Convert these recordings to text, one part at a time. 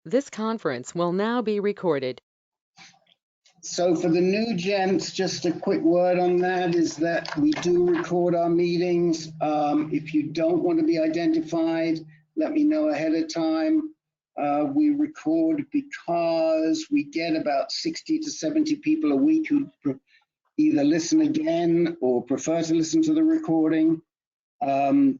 This conference will now be recorded. So for the new gents, just a quick word on that is that we do record our meetings. If you don't want to be identified, let me know ahead of time. We record because we get about 60 to 70 people a week who either listen again or prefer to listen to the recording. Also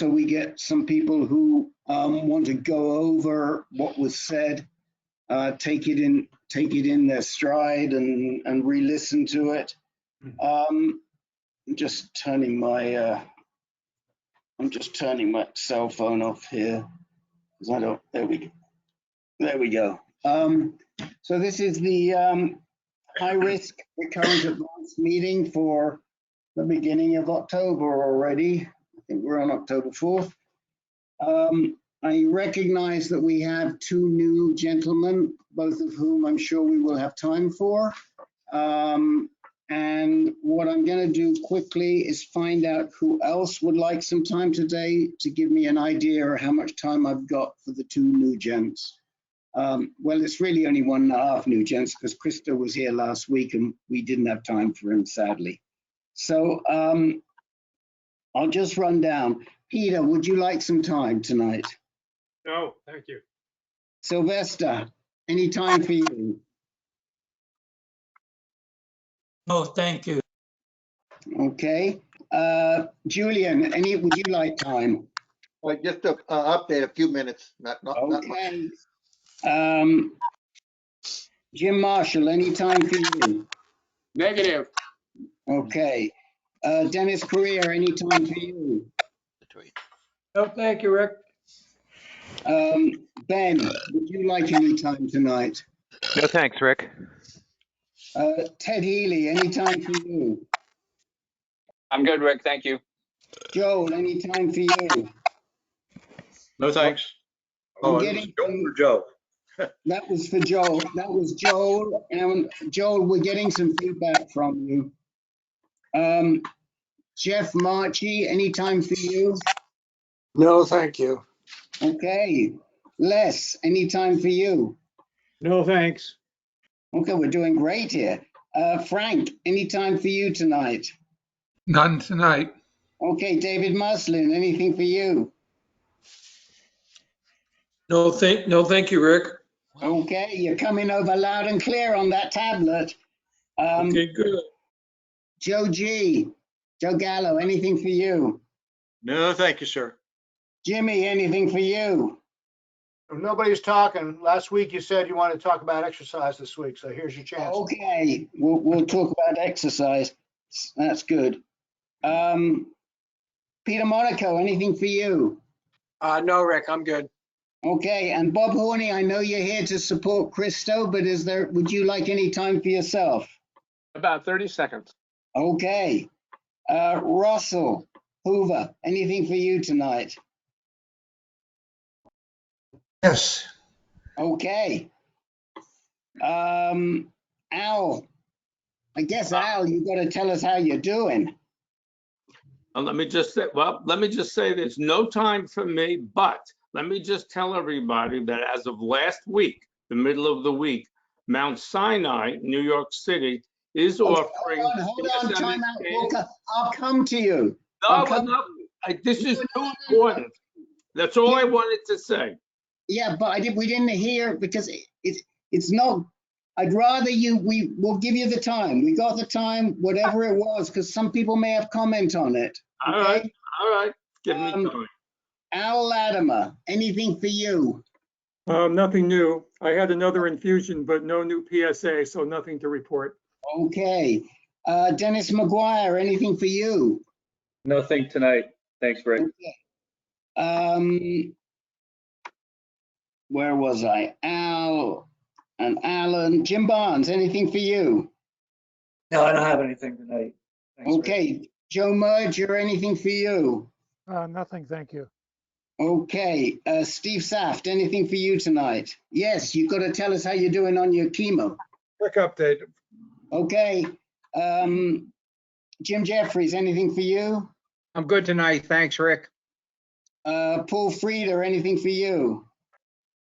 we get some people who want to go over what was said, take it in their stride and re-listen to it. I'm just turning my cell phone off here because I don't. There we go. So this is the high-risk recurrent advanced meeting for the beginning of October already. I think we're on October 4th. I recognize that we have two new gentlemen, both of whom I'm sure we will have time for. And what I'm going to do quickly is find out who else would like some time today to give me an idea of how much time I've got for the two new gents. Well, it's really only 1.5 new gents because Krista was here last week and we didn't have time for him, sadly. So I'll just run down. Peter, would you like some time tonight? No, thank you. Sylvester, any time for you? No, thank you. Okay. Julian, would you like time? Well, just to update a few minutes, not much. Okay. Jim Marshall, any time for you? Negative. Okay. Dennis Correa, any time for you? No, thank you, Rick. Ben, would you like any time tonight? No, thanks, Rick. Ted Healy, any time for you? I'm good, Rick. Thank you. Joel, any time for you? No, thanks. I'm getting for Joe. That was for Joel. That was Joel. And Joel, we're getting some feedback from you. Jeff Marchi, any time for you? No, thank you. Okay. Les, any time for you? No, thanks. Okay, we're doing great here. Frank, any time for you tonight? None tonight. Okay, David Muslin, anything for you? No, thank you, Rick. Okay, you're coming over loud and clear on that tablet. Okay, good. Joe Gallo, anything for you? No, thank you, sir. Jimmy, anything for you? Nobody's talking. Last week you said you wanted to talk about exercise this week, so here's your chance. Okay, we'll talk about exercise. That's good. Peter Monaco, anything for you? No, Rick, I'm good. Okay, and Bob Horney, I know you're here to support Christo, but would you like any time for yourself? About 30 seconds. Okay. Russell Hoover, anything for you tonight? Yes. Okay. Al, I guess Al, you got to tell us how you're doing. Let me just say there's no time for me, but let me just tell everybody that as of last week, the middle of the week, Mount Sinai, New York City, is offering. Hold on, time out, Walker. I'll come to you. This is too important. That's all I wanted to say. Yeah, but we didn't hear because it's not. I'd rather we'll give you the time. We got the time, whatever it was, because some people may have comment on it. Okay? All right. Give me time. Al Latimer, anything for you? Nothing new. I had another infusion, but no new PSA, so nothing to report. Okay. Dennis McGuire, anything for you? Nothing tonight. Thanks, Rick. Okay. Where was I? Al and Alan. Jim Barnes, anything for you? No, I don't have anything tonight. Thanks, Okay. Rick. Joe Merger, anything for you? Nothing, thank you. Okay. Steve Saft, anything for you tonight? Yes, you've got to tell us how you're doing on your chemo. Quick update. Okay. Jim Jeffries, anything for you? I'm good tonight. Thanks, Rick. Paul Frieder, anything for you?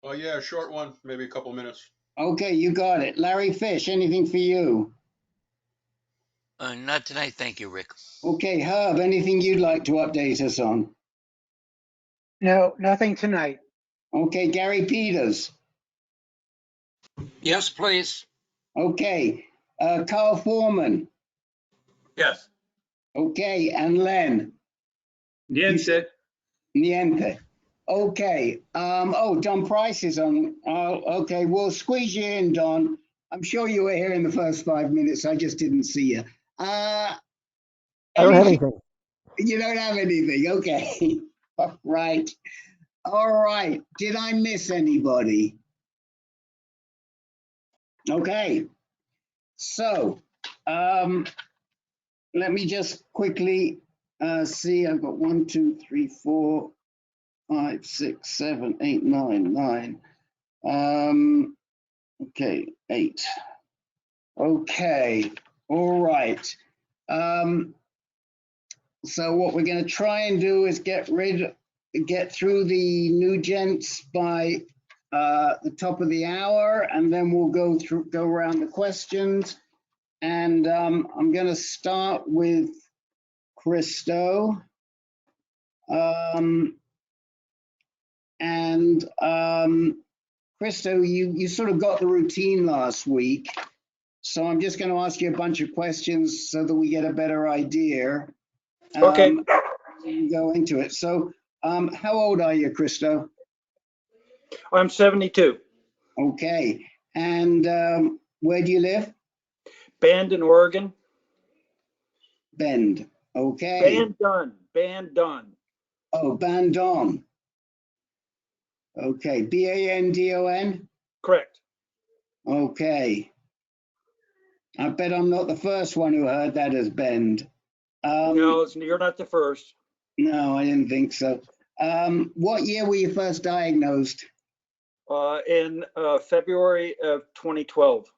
Oh, yeah, a short one, maybe a couple minutes. Okay, you got it. Larry Fish, anything for you? Not tonight, thank you, Rick. Okay, Herb, anything you'd like to update us on? No, nothing tonight. Okay, Gary Peters. Yes, please. Okay, Carl Foreman. Yes. Okay, and Len. Niente. Niente. Okay. Oh, Don Price is on. Oh, okay. We'll squeeze you in, Don. I'm sure you were here in the first 5 minutes. I just didn't see you. I don't have anything. You don't have anything. Okay. All right. All right. Did I miss anybody? Okay. So, let me just quickly see. I've got 1, 2, 3, 4, 5, 6, 7, 8, 9. Okay, 8. Okay, all right. So what we're going to try and do is get through the new gents by the top of the hour, and then we'll go around the questions. And I'm going to start with Christo. Christo, you sort of got the routine last week. So I'm just going to ask you a bunch of questions so that we get a better idea. Okay. Go into it. So how old are you, Christo? I'm 72. Okay. And where do you live? Bend in Oregon. Bend. Okay. Bandon. Oh, Bandon. Okay. Bandon? Correct. Okay. I bet I'm not the first one who heard that as Bend. No, you're not the first. No, I didn't think so. What year were you first diagnosed? In February of 2012.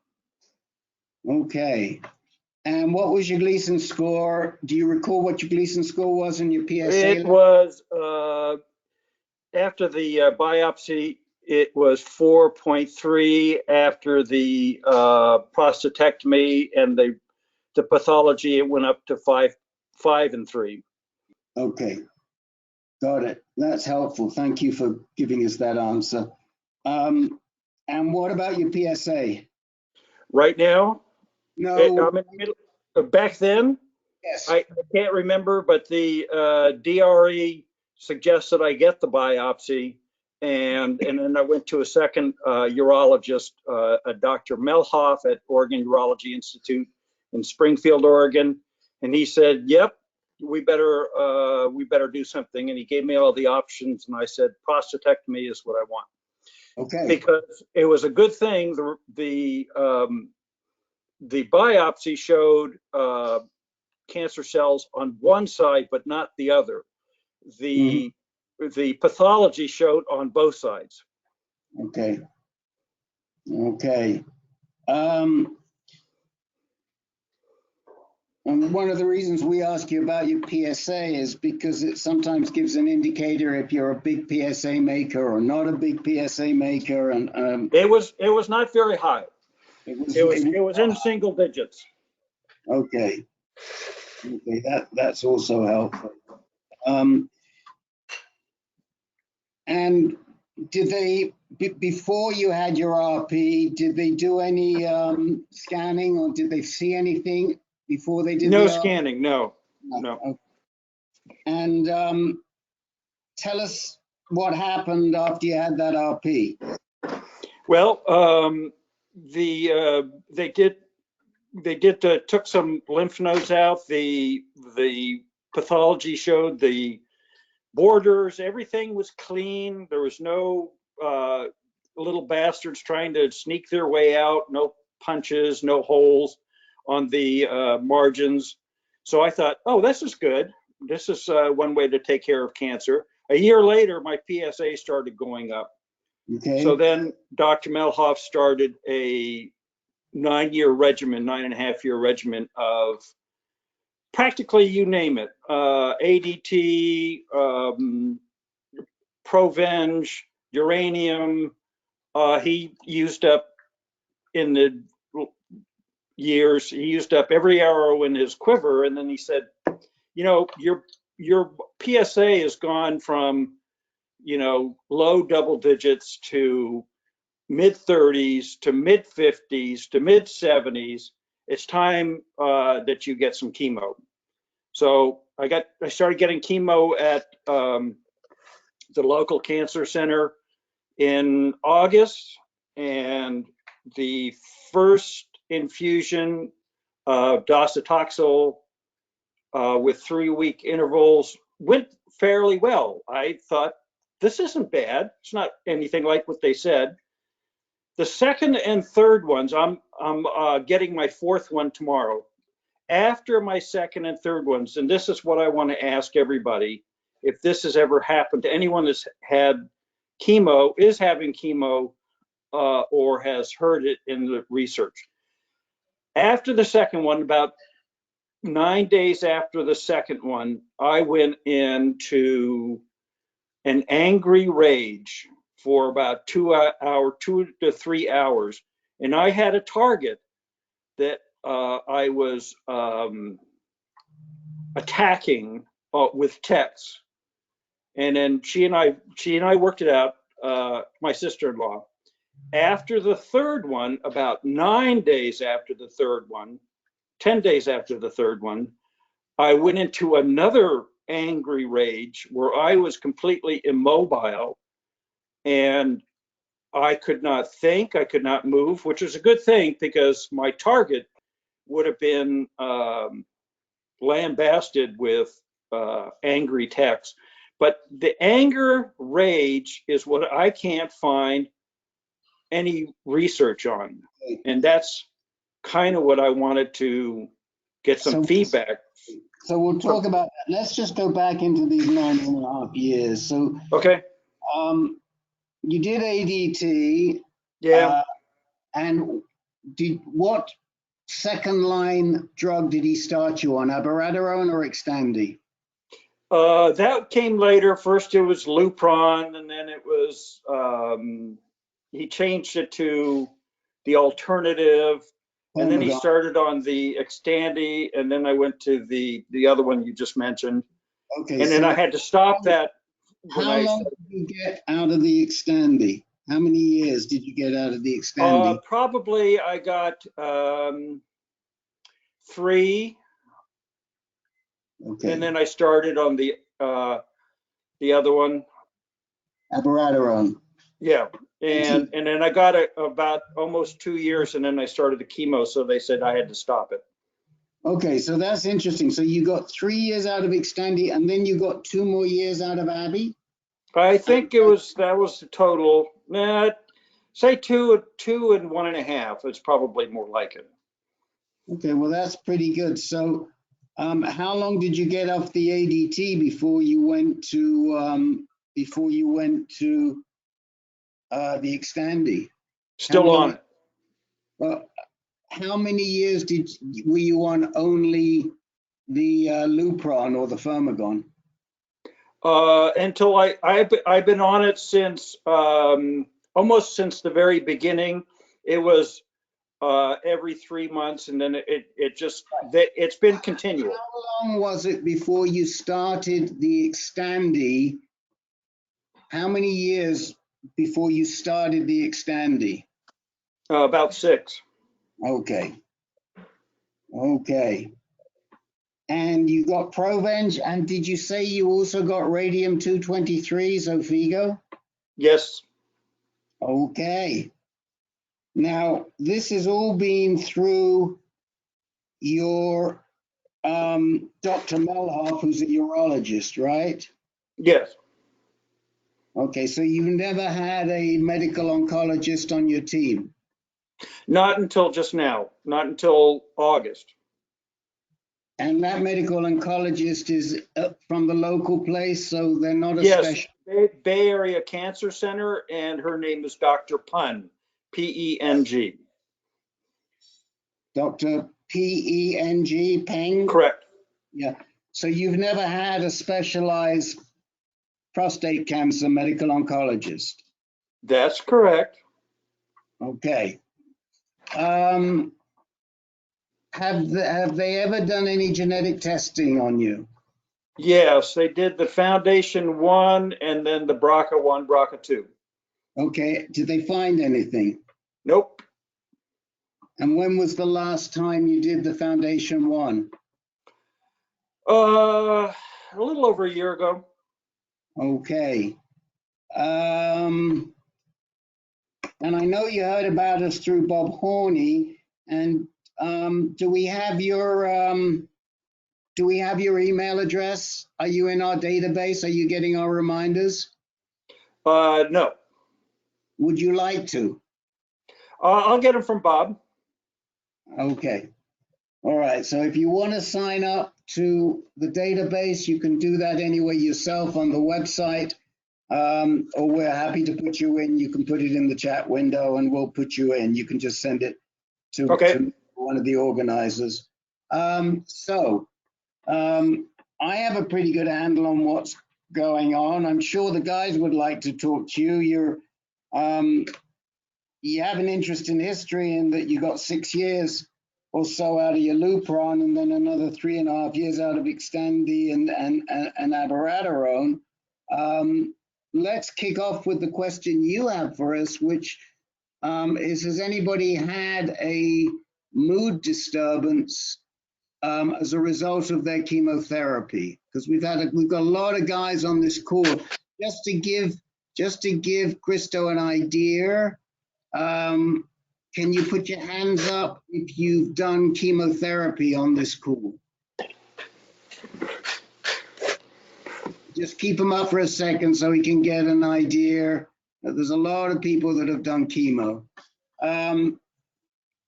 Okay. And what was your Gleason score? Do you recall what your Gleason score was in your PSA? It was, after the biopsy, it was 4.3. After the prostatectomy and the pathology, it went up to 5 and 3. Okay. Got it. That's helpful. Thank you for giving us that answer. And what about your PSA? Right now, No. I'm in the middle. Back then, Yes. I can't remember, but the DRE suggested I get the biopsy, and then I went to a second urologist, Dr. Melhoff at Oregon Urology Institute in Springfield, Oregon, and he said, "Yep, we better do something." And he gave me all the options, and I said, "Prostatectomy is what I want." Okay. Because it was a good thing. The biopsy showed cancer cells on one side, but not the other. The pathology showed on both sides. Okay. Okay. And one of the reasons we ask you about your PSA is because it sometimes gives an indicator if you're a big PSA maker or not a big PSA maker. And it was not very high. It was in single digits. Okay. Okay, that's also helpful. And did they, before you had your RP, did they do any scanning, or did they see anything before they did No the scanning, no. Okay. And tell us what happened after you had that RP. Well, they took some lymph nodes out. The pathology showed the borders, everything was clean. There was no little bastards trying to sneak their way out, no punches, no holes on the margins. So I thought, oh, this is good. This is one way to take care of cancer. A year later, my PSA started going up. Okay. So then Dr. Melhoff started a 9.5-year regimen of practically you name it, ADT, Provenge, uranium, he used up in the years, he used up every arrow in his quiver. And then he said, you know, your PSA has gone from, you know, low double digits to mid 30s to mid 50s to mid 70s. It's time that you get some chemo. So I started getting chemo at the local cancer center in August, and the first infusion of docetaxel with 3-week intervals went fairly well. I thought, this isn't bad. It's not anything like what they said. The second and third ones, I'm getting my fourth one tomorrow. After my second and third ones, and this is what I want to ask everybody, if this has ever happened to anyone that's had chemo, is having chemo, or has heard it in the research. After the second one, about 9 days after the second one, I went into an angry rage for about 2 to 3 hours. And I had a target that I was attacking with texts. And then she and I worked it out, my sister-in-law. After the third one, about 9 days after the third one, 10 days after the third one, I went into another angry rage where I was completely immobile and I could not think, I could not move, which was a good thing because my target would have been lambasted with angry texts. But the anger rage is what I can't find any research on. And that's kind of what I wanted to get some feedback. So we'll talk about that. Let's just go back into these 9.5 years. So, okay. You did ADT. Yeah. And what second line drug did he start you on, abiraterone or Xtandi? That came later. First it was Lupron, and then it was, he changed it to the alternative, and then he started on the Xtandi, and then I went to the other one you just mentioned. Okay. And then I had to stop that. How long did you get out of the Xtandi? How many years did you get out of the Xtandi? Probably I got 3. Okay. And then I started on the other one. Abiraterone. Yeah. And then I got about almost 2 years, and then I started the chemo, so they said I had to stop it. Okay, so that's interesting. So you got 3 years out of Xtandi, and then you got 2 more years out of Abby? I think that was the total. Say 2 and 1.5. It's probably more like it. Okay, well that's pretty good. So how long did you get off the ADT before you went to the Xtandi? Still on it. Well, how many years were you on only the Lupron or the Firmagon? Until I've been on it since almost since the very beginning. It was every 3 months, and then it's been continual. How long was it before you started the Xtandi? How many years before you started the Xtandi? About 6. Okay. Okay. And you got Provenge, and did you say you also got radium-223, Xofigo? Yes. Okay. Now, this has all been through your Dr. Melhoff, who's a urologist, right? Yes. Okay, so you've never had a medical oncologist on your team? Not until just now. Not until August. And that medical oncologist is from the local place, so they're not a special? Bay Area Cancer Center, and her name is Dr. Pung, P-E-N-G. Dr. P-E-N-G, Peng? Correct. Yeah. So you've never had a specialized prostate cancer medical oncologist? That's correct. Okay. Have they ever done any genetic testing on you? Yes, they did the Foundation 1 and then the BRCA 1, BRCA 2. Okay, did they find anything? Nope. And when was the last time you did the Foundation 1? A little over a year ago. Okay. And I know you heard about us through Bob Horney. And do we have your email address? Are you in our database? Are you getting our reminders? No. Would you like to? I'll get them from Bob. Okay. All right. So if you want to sign up to the database, you can do that anyway yourself on the website. Or we're happy to put you in. You can put it in the chat window and we'll put you in. You can just send it to one of the organizers. I have a pretty good handle on what's going on. I'm sure the guys would like to talk to you. You have an interest in history in that you got 6 years or so out of your Lupron and then another 3.5 years out of Xtandi and abiraterone. Let's kick off with the question you have for us, which is, has anybody had a mood disturbance as a result of their chemotherapy? Because we've got a lot of guys on this call. Just to give Christo an idea, can you put your hands up if you've done chemotherapy on this call? Just keep them up for a second so we can get an idea. There's a lot of people that have done chemo.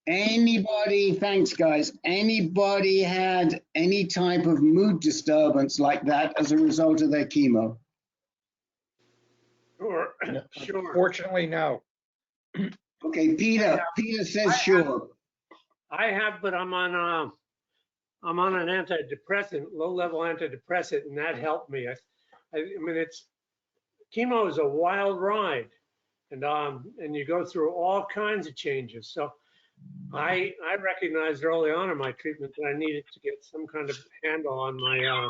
Anybody, thanks guys, anybody had any type of mood disturbance like that as a result of their chemo? Sure. Fortunately, no. Okay, Peter says sure. I have, but I'm on an antidepressant, low-level antidepressant, and that helped me. I mean, chemo is a wild ride, and you go through all kinds of changes. So I recognized early on in my treatment that I needed to get some kind of handle on my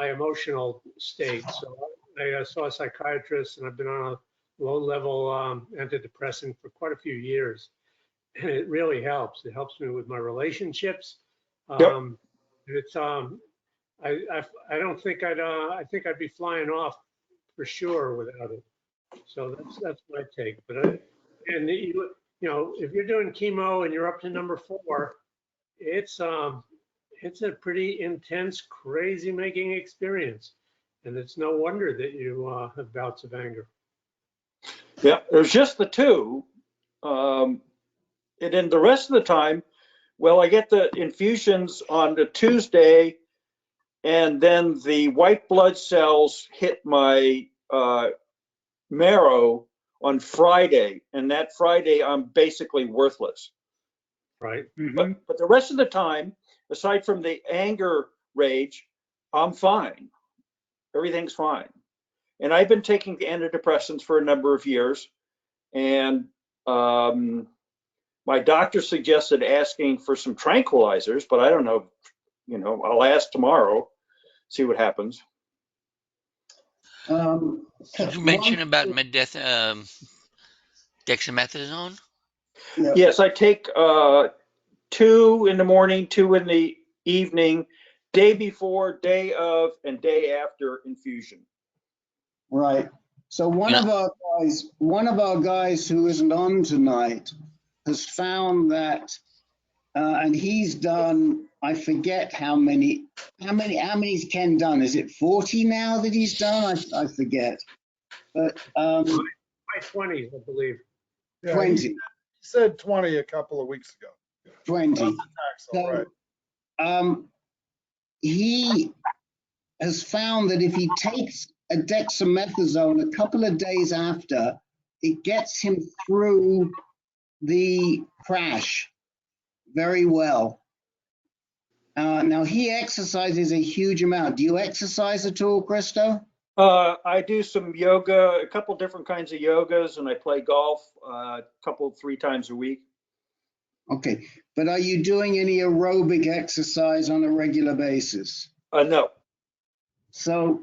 emotional state. So I saw a psychiatrist, and I've been on a low-level antidepressant for quite a few years, and it really helps. It helps me with my relationships. It's I don't think I think I'd be flying off for sure without it. So that's my take. But you know, if you're doing chemo and you're up to number 4, it's a pretty intense, crazy making experience, and it's no wonder that you have bouts of anger. Yeah, there's just the 2, and then the rest of the time, well, I get the infusions on the Tuesday, and then the white blood cells hit my marrow on Friday, and that Friday I'm basically worthless. Right. But the rest of the time, aside from the anger rage, I'm fine. Everything's fine. And I've been taking antidepressants for a number of years, and my doctor suggested asking for some tranquilizers, but I don't know, you know, I'll ask tomorrow, see what happens. Did you mention about dexamethasone? Yeah. Yes, I take 2 in the morning, 2 in the evening, day before, day of, and day after infusion. Right. So one of our guys who isn't on tonight has found that, and he's done, I forget how many's Ken done? Is it 40 now that he's done? I forget. But My 20s, I believe. Yeah, 20. He said 20 a couple of weeks ago. 20. So, right. He has found that if he takes a dexamethasone a couple of days after, it gets him through the crash very well. Now he exercises a huge amount. Do you exercise at all, Christo? I do some yoga, a couple different kinds of yogas, and I play golf three times a week. Okay, but are you doing any aerobic exercise on a regular basis? No. So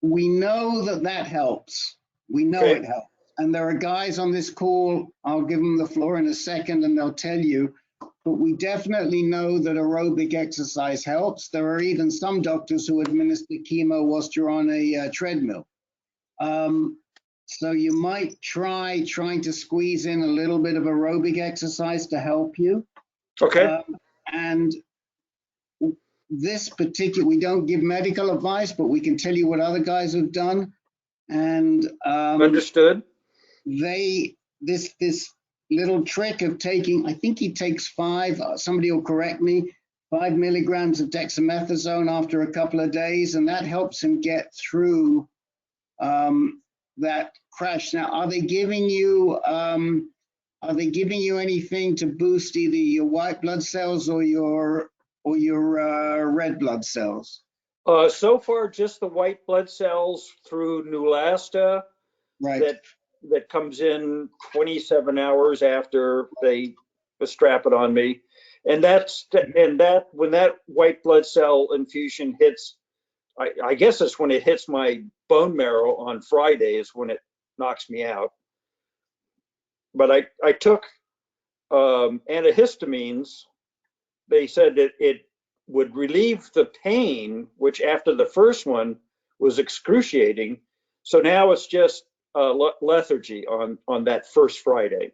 we know that that helps. We know Okay. it helps. And there are guys on this call, I'll give them the floor in a second and they'll tell you, but we definitely know that aerobic exercise helps. There are even some doctors who administer chemo whilst you're on a treadmill. So you might trying to squeeze in a little bit of aerobic exercise to help you. Okay. And this particular, we don't give medical advice, but we can tell you what other guys have done. And Understood. This little trick of taking, I think he takes 5, somebody will correct me, 5 milligrams of dexamethasone after a couple of days, and that helps him get through that crash. Now, are they giving you anything to boost either your white blood cells or your red blood cells? So far, just the white blood cells through Neulasta. Right. That comes in 27 hours after they strap it on me, and when that white blood cell infusion hits, I guess it's when it hits my bone marrow on Friday is when it knocks me out. But I took antihistamines. They said that it would relieve the pain, which after the first one was excruciating. So now it's just lethargy on that first Friday.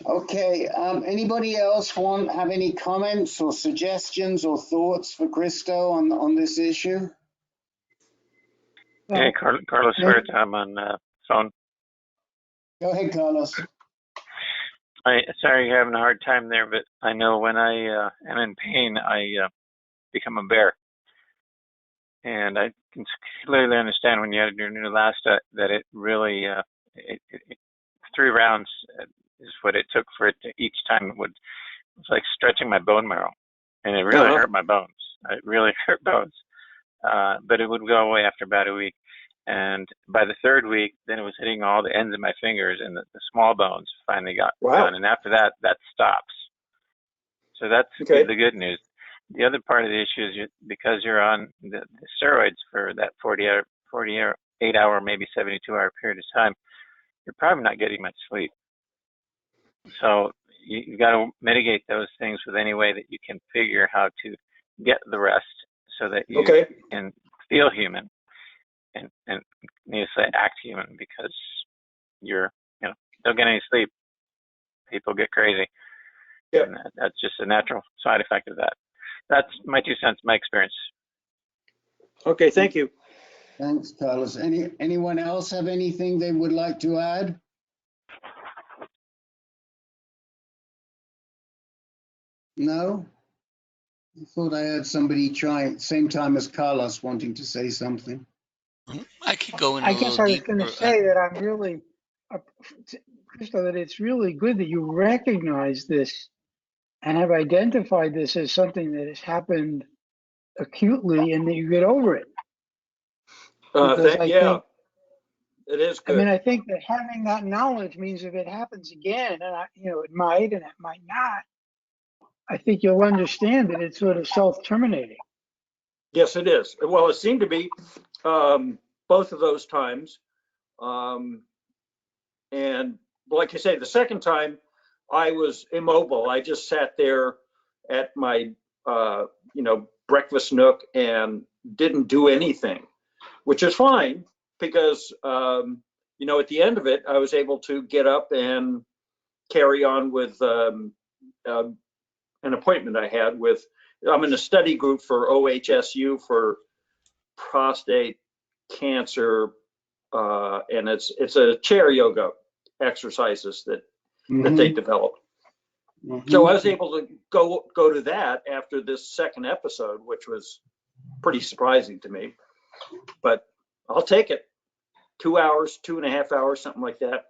Okay. Anybody else have any comments or suggestions or thoughts for Christo on this issue? Hey, Carlos Huerta, I'm on phone. Go ahead, Carlos. Sorry you're having a hard time there, but I know when I am in pain, I become a bear. And I can clearly understand when you had your Neulasta that it really, 3 rounds is what it took for it to, each time it was like stretching my bone marrow. And it really hurt my bones. It really hurt bones. But it would go away after about a week. And by the 3rd week, then it was hitting all the ends of my fingers, and the small bones finally got done. And after that, that stops. So that's the good news. The other part of the issue is because you're on the steroids for that 48-hour, maybe 72-hour period of time, you're probably not getting much sleep. So you've got to mitigate those things with any way that you can figure how to get the rest so that you can feel human. And need to say act human, because don't get any sleep, people get crazy. Yeah, that's just a natural side effect of that. That's my 2 cents, my experience. Okay, thank you. Thanks, Carlos. Anyone else have anything they would like to add? No? I thought I heard somebody try at the same time as Carlos wanting to say something. I could go in I guess I was going to say that I'm really, Christo, that it's really good that you recognize this and have identified this as something that has happened acutely and that you get over it. Think, it is good. I mean, I think that having that knowledge means if it happens again, and it might and it might not, I think you'll understand that it's sort of self-terminating. Yes, it is. Well, it seemed to be both of those times. And like I say, the second time I was immobile. I just sat there at my, breakfast nook and didn't do anything, which is fine because, at the end of it, I was able to get up and carry on with an appointment I had with, I'm in a study group for OHSU for prostate cancer, and it's a chair yoga exercises that they developed. So I was able to go to that after this second episode, which was pretty surprising to me, but I'll take it. 2 hours, 2.5 hours, something like that.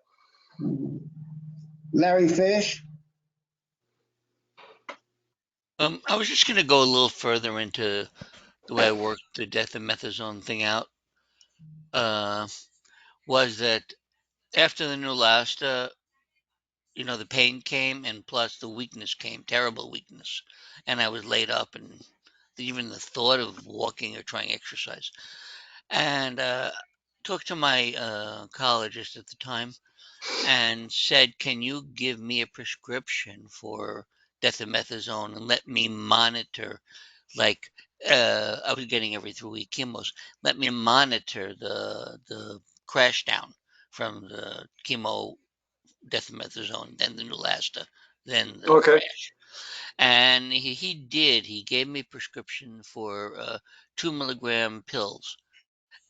Larry Fish? I was just going to go a little further into the way I worked the Dexamethasone thing out was that after the Neulasta, the pain came, and plus the weakness came, terrible weakness, and I was laid up, and even the thought of walking or trying exercise. And talked to my oncologist at the time and said, "Can you give me a prescription for Dexamethasone and let me monitor, like I was getting every 3-week chemos. Let me monitor the crash down from the chemo Dexamethasone, then the Neulasta, then the Okay. crash." And he did. He gave me prescription for 2 milligram pills,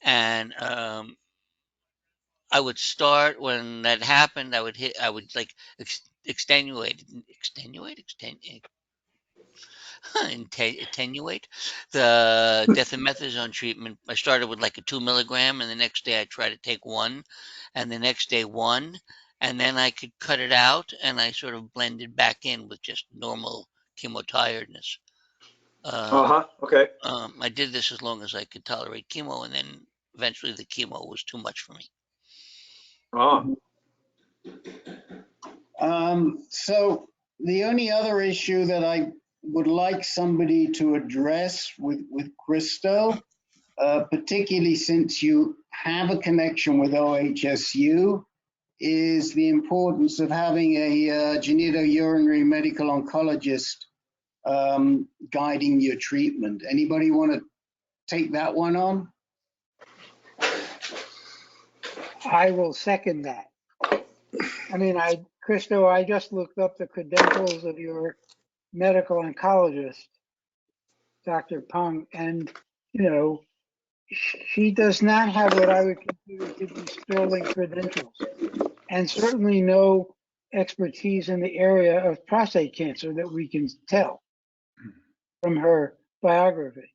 and I would start when that happened. I would like extenuate, attenuate the dexamethasone treatment. I started with like a 2 milligram, and the next day I try to take one, and the next day one, and then I could cut it out, and I sort of blended back in with just normal chemo tiredness. Okay. I did this as long as I could tolerate chemo, and then eventually the chemo was too much for me. So the only other issue that I would like somebody to address with Christo, particularly since you have a connection with OHSU, is the importance of having a genitourinary medical oncologist guiding your treatment. Anybody want to take that one on? I will second that. I mean, Christo, I just looked up the credentials of your medical oncologist, Dr. Pung, and, she does not have what I would consider to be sterling credentials, and certainly no expertise in the area of prostate cancer that we can tell from her biography.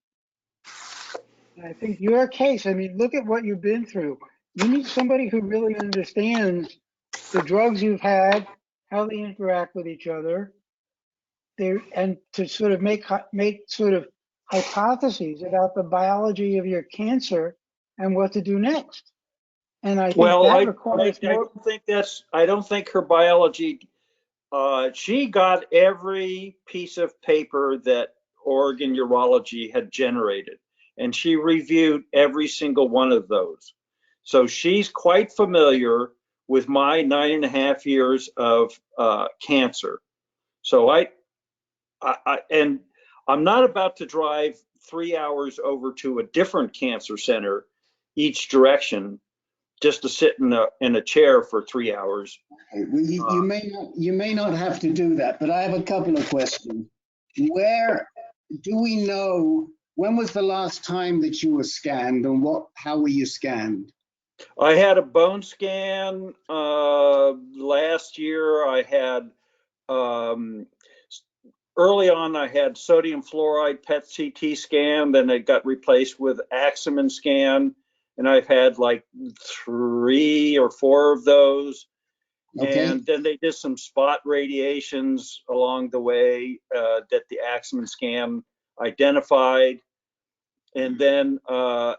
And I think your case, I mean, look at what you've been through. You need somebody who really understands the drugs you've had, how they interact with each other, and to sort of make sort of hypotheses about the biology of your cancer and what to do next. And I think that requires more. I don't think her biology. She got every piece of paper that Oregon Urology had generated, and she reviewed every single one of those. So she's quite familiar with my 9.5 years of cancer. So and I'm not about to drive 3 hours over to a different cancer center each direction just to sit in a chair for 3 hours. Well, you may not have to do that, but I have a couple of questions. Where do we know, when was the last time that you were scanned, and how were you scanned? I had a bone scan last year. I had early on, I had sodium fluoride PET CT scan, then it got replaced with Aximen Scan, and I've had like 3 or 4 of those. Okay. And then they did some spot radiations along the way that the Aximen Scan identified. And then the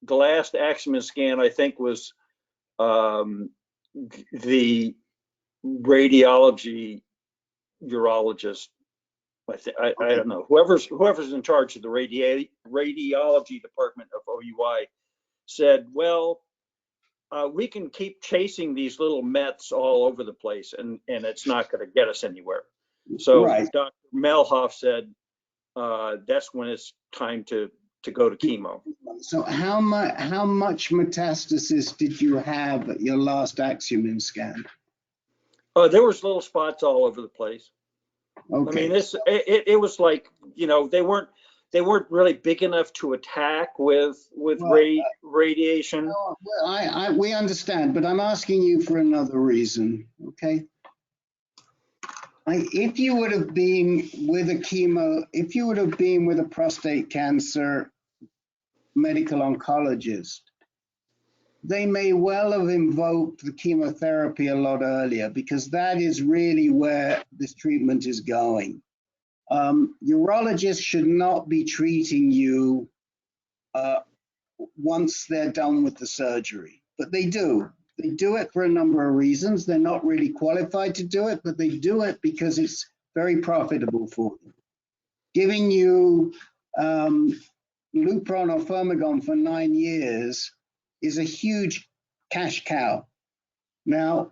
last Aximen Scan, I think, was the radiology urologist. I don't know, whoever's in charge of the radiology department of OUI said, well, we can keep chasing these little Mets all over the place, and it's not going to get us anywhere. So right. Dr. Melhoff said that's when it's time to go to chemo. So how much metastasis did you have at your last Aximen scan? There was little spots all over the place. Okay. I mean, it was like, they weren't really big enough to attack with radiation. No, well, we understand, but I'm asking you for another reason. Okay. If you would have been with a prostate cancer medical oncologist, they may well have invoked the chemotherapy a lot earlier, because that is really where this treatment is going. Urologists should not be treating you once they're done with the surgery, but they do. They do it for a number of reasons. They're not really qualified to do it, but they do it because it's very profitable for them. Giving you Lupron or Firmagon for 9 years is a huge cash cow. Now,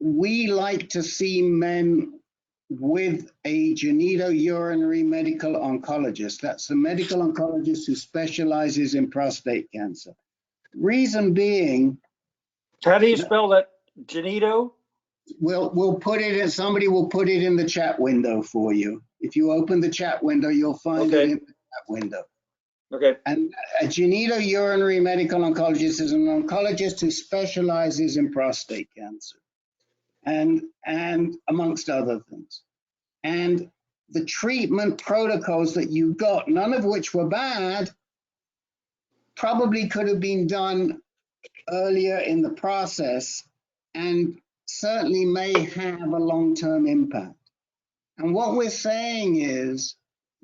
we like to see men with a genitourinary medical oncologist. That's the medical oncologist who specializes in prostate cancer. Reason being, how do you spell that? Genito? We'll put it in, somebody will put it in the chat window for you. If you open the chat window, you'll find it in the chat window. Okay. And a genitourinary medical oncologist is an oncologist who specializes in prostate cancer and amongst other things. And the treatment protocols that you got, none of which were bad, probably could have been done earlier in the process and certainly may have a long-term impact. And what we're saying is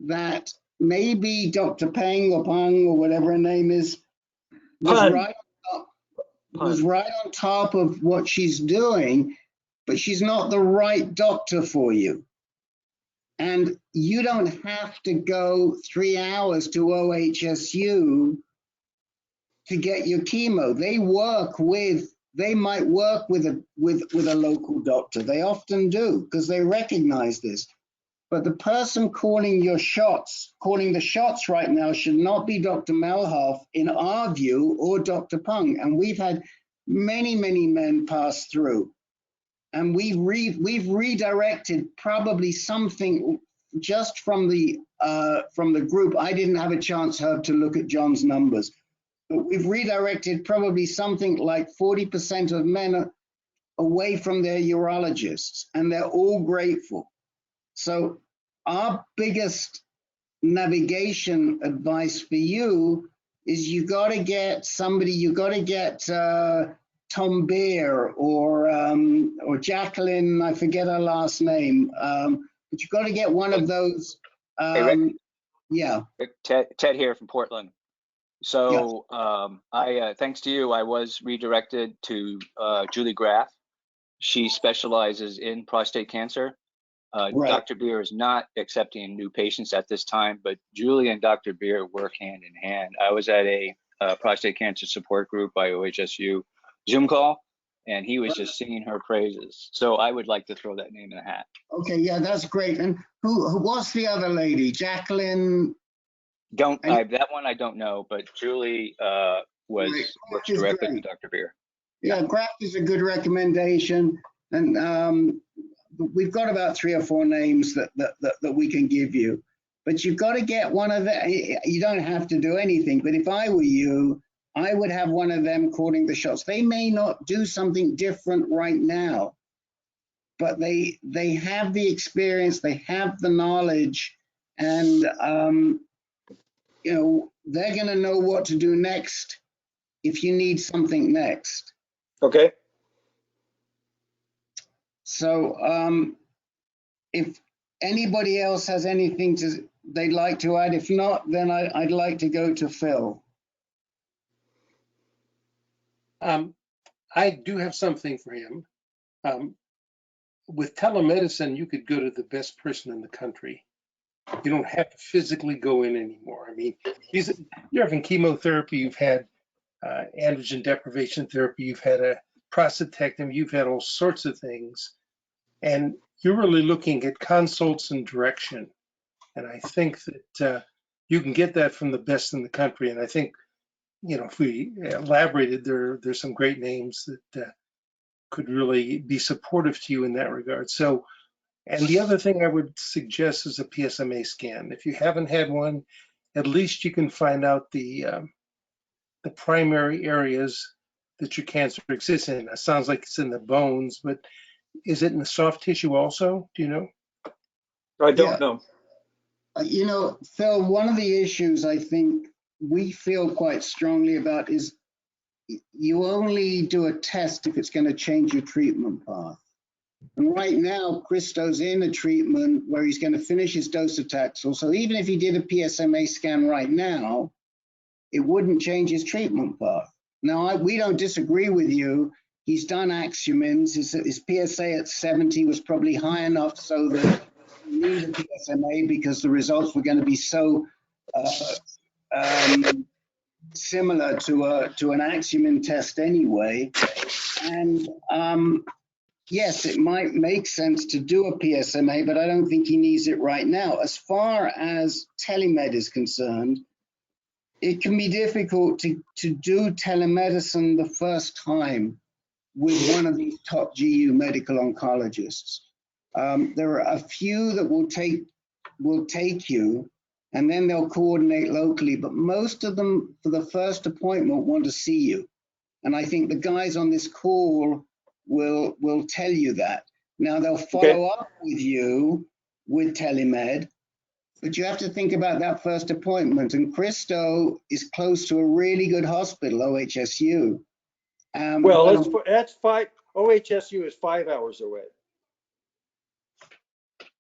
that maybe Dr. Peng or Pang or whatever her name is was right on top of what she's doing, but she's not the right doctor for you. And you don't have to go 3 hours to OHSU to get your chemo. They might work with a local doctor. They often do because they recognize this. But the person calling the shots right now should not be Dr. Melhoff, in our view, or Dr. Peng. And we've had many, many men pass through. And we've redirected probably something just from the group. I didn't have a chance, Herb, to look at John's numbers. But we've redirected probably something like 40% of men away from their urologists, and they're all grateful. So our biggest navigation advice for you is you got to get somebody, you got to get Tom Beer or Jacqueline, I forget her last name, but you got to get one of those. Hey, Rick. Yeah. Rick, Ted here from Portland. So thanks to you, I was redirected to Julie Graff. She specializes in prostate cancer. Right. Dr. Beer is not accepting new patients at this time, but Julie and Dr. Beer work hand in hand. I was at a prostate cancer support group by OHSU Zoom call, and he was just singing her praises. So I would like to throw that name in the hat. Okay, yeah, that's great. And what's the other lady? Jacqueline? That one I don't know, but Julie works directly with Dr. Beer. Yeah, Graff is a good recommendation, and we've got about 3 or 4 names that we can give you. But you've got to get one of them. You don't have to do anything, but if I were you, I would have one of them calling the shots. They may not do something different right now, but they have the experience, they have the knowledge, and you know, they're going to know what to do next if you need something next. Okay. So if anybody else has anything they'd like to add, if not, then I'd like to go to Phil. I do have something for him. With telemedicine, you could go to the best person in the country. You don't have to physically go in anymore. I mean, you're having chemotherapy, you've had androgen deprivation therapy, you've had a prostatectomy, you've had all sorts of things. And you're really looking at consults and direction. And I think that you can get that from the best in the country. And I think, you know, if we elaborated, there's some great names that could really be supportive to you in that regard. So, and the other thing I would suggest is a PSMA scan. If you haven't had one, at least you can find out the primary areas that your cancer exists in. It sounds like it's in the bones, but is it in the soft tissue also? Do you know? I don't know. You know, Phil, one of the issues I think we feel quite strongly about is you only do a test if it's going to change your treatment path. And right now, Christo's in a treatment where he's going to finish his dose of Taxol. So even if he did a PSMA scan right now, it wouldn't change his treatment path. Now, we don't disagree with you. He's done Aximens. His PSA at 70 was probably high enough so that he needed a PSMA because the results were going to be so similar to an Aximen test anyway. And yes, it might make sense to do a PSMA, but I don't think he needs it right now. As far as telemed is concerned, it can be difficult to do telemedicine the first time with one of these top GU medical oncologists. There are a few that will take you, and then they'll coordinate locally, but most of them for the first appointment want to see you. And I think the guys on this call will tell you that. Now they'll follow up with you with telemed, but you have to think about that first appointment. And Christo is close to a really good hospital, OHSU. Well, that's 5. OHSU is 5 hours away.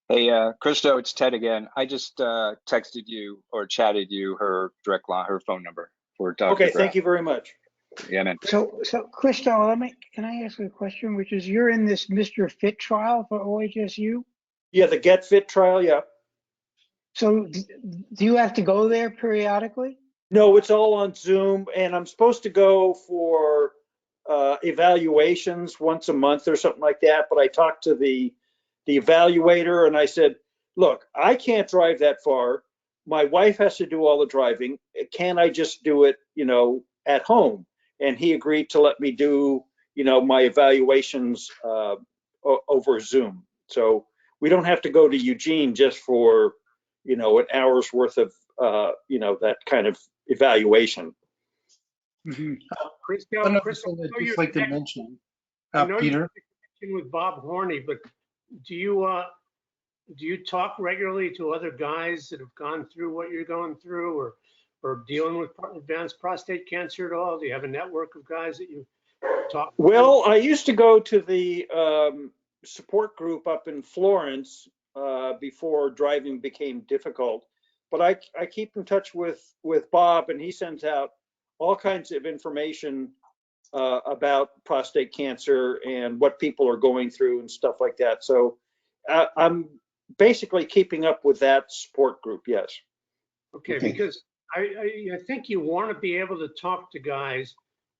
Hey, Christo, it's Ted again. I just texted you or chatted you her direct line, her phone number for Dr. Okay, Graf. thank you very much. Yeah, man. So Christo, can I ask a question, which is you're in this Mr. Fit trial for OHSU? Yeah, the Get Fit trial, yeah. So do you have to go there periodically? No, it's all on Zoom, and I'm supposed to go for evaluations once a month or something like that. But I talked to the evaluator, and I said, look, I can't drive that far. My wife has to do all the driving. Can I just do it, at home? And he agreed to let me do, my evaluations over Zoom. So we don't have to go to Eugene just for, an hour's worth of, that kind of evaluation. Christo, One other Christo, thing I I'd know just you're like to connected- mention, I know Peter. you're connected with Bob Horney, but do you talk regularly to other guys that have gone through what you're going through, or dealing with advanced prostate cancer at all? Do you have a network of guys that you talk to? Well, I used to go to the support group up in Florence before driving became difficult. But I keep in touch with Bob, and he sends out all kinds of information about prostate cancer and what people are going through and stuff like that. So I'm basically keeping up with that support group, yes. Okay, because I think you want to be able to talk to guys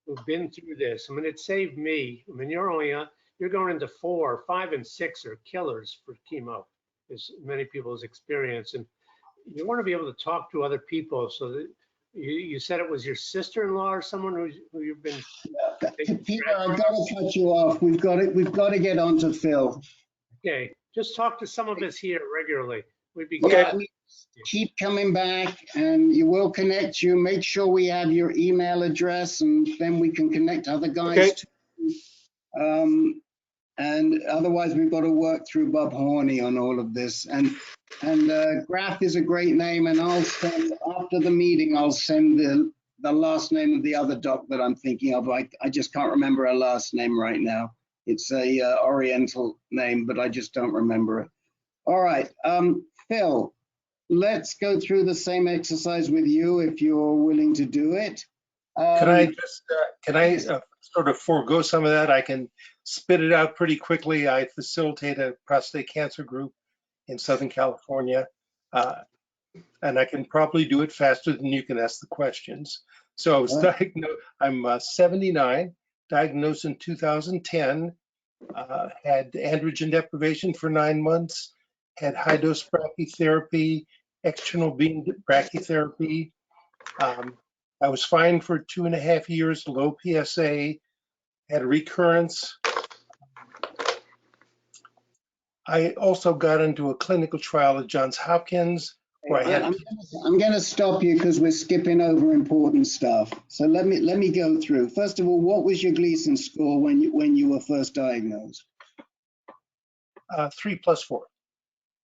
who've been through this. I mean, it saved me. I mean, you're going into 4, 5, and 6 are killers for chemo, as many people's experience. And you want to be able to talk to other people. So that you said it was your sister-in-law or someone who you've been. Peter, I've got to cut you off. We've got to get on to Phil. Okay, just talk to some of us here regularly. We'd be Yeah, good. we keep coming back, and you will connect you. Make sure we have your email address, and then we can connect other guys too. And otherwise, we've got to work through Bob Horney on all of this. And Graf is a great name, and I'll send after the meeting. I'll send the last name of the other doc that I'm thinking of. I just can't remember her last name right now. It's a Oriental name, but I just don't remember it. All right, Phil, let's go through the same exercise with you if you're willing to do it. Can I sort of forego some of that? I can spit it out pretty quickly. I facilitate a prostate cancer group in Southern California, and I can probably do it faster than you can ask the questions. So I was diagnosed, I'm 79, diagnosed in 2010, had androgen deprivation for 9 months, had high dose brachytherapy, external beam brachytherapy. I was fine for 2.5 years, low PSA, had a recurrence. I also got into a clinical trial at Johns Hopkins where I had. I'm going to stop you because we're skipping over important stuff. So let me go through. First of all, what was your Gleason score when you were first diagnosed? 3+4.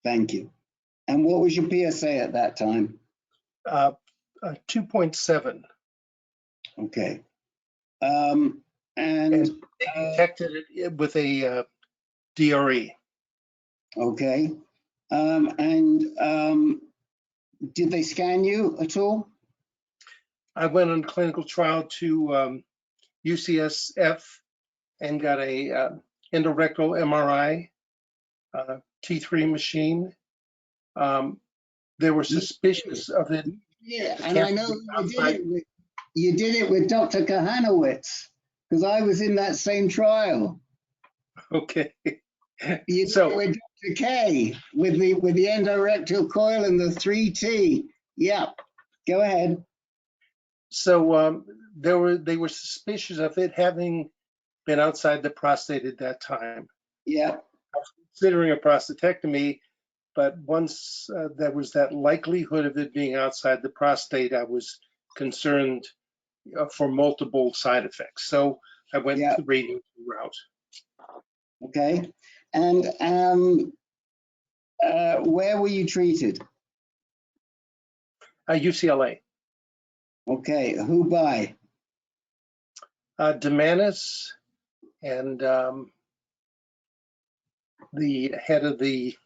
Thank you. And what was your PSA at that time? 2.7. Okay. And they detected it with a DRE. Okay. Did they scan you at all? I went on clinical trial to UCSF and got a endorectal MRI, T3 machine. They were suspicious of it. Yeah, and I know you did it with Dr. Kahanowitz, because I was in that same trial. Okay. You did it with Dr. K, with the endorectal coil and the 3T. Yeah, go ahead. So they were suspicious of it having been outside the prostate at that time. Yeah. I was considering a prostatectomy, but once there was that likelihood of it being outside the prostate, I was concerned for multiple side effects. So I went the radiation route. Okay. And where were you treated? UCLA. Okay. Who by? Demanis and the head of the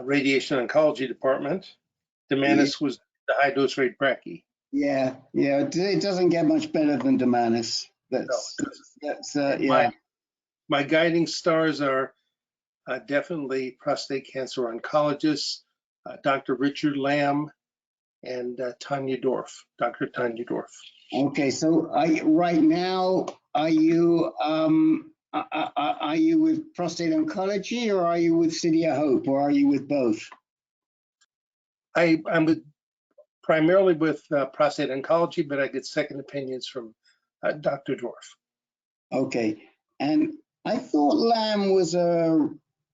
radiation oncology department. Demanis was the high dose rate brachy. Yeah, it doesn't get much better than Demanis. My guiding stars are definitely prostate cancer oncologists, Dr. Richard Lamb and Dr. Tanya Dorf. Okay, so right now, are you with prostate oncology, or are you with City of Hope, or are you with both? I'm primarily with prostate oncology, but I get second opinions from Dr. Dorf. Okay, and I thought Lamb was a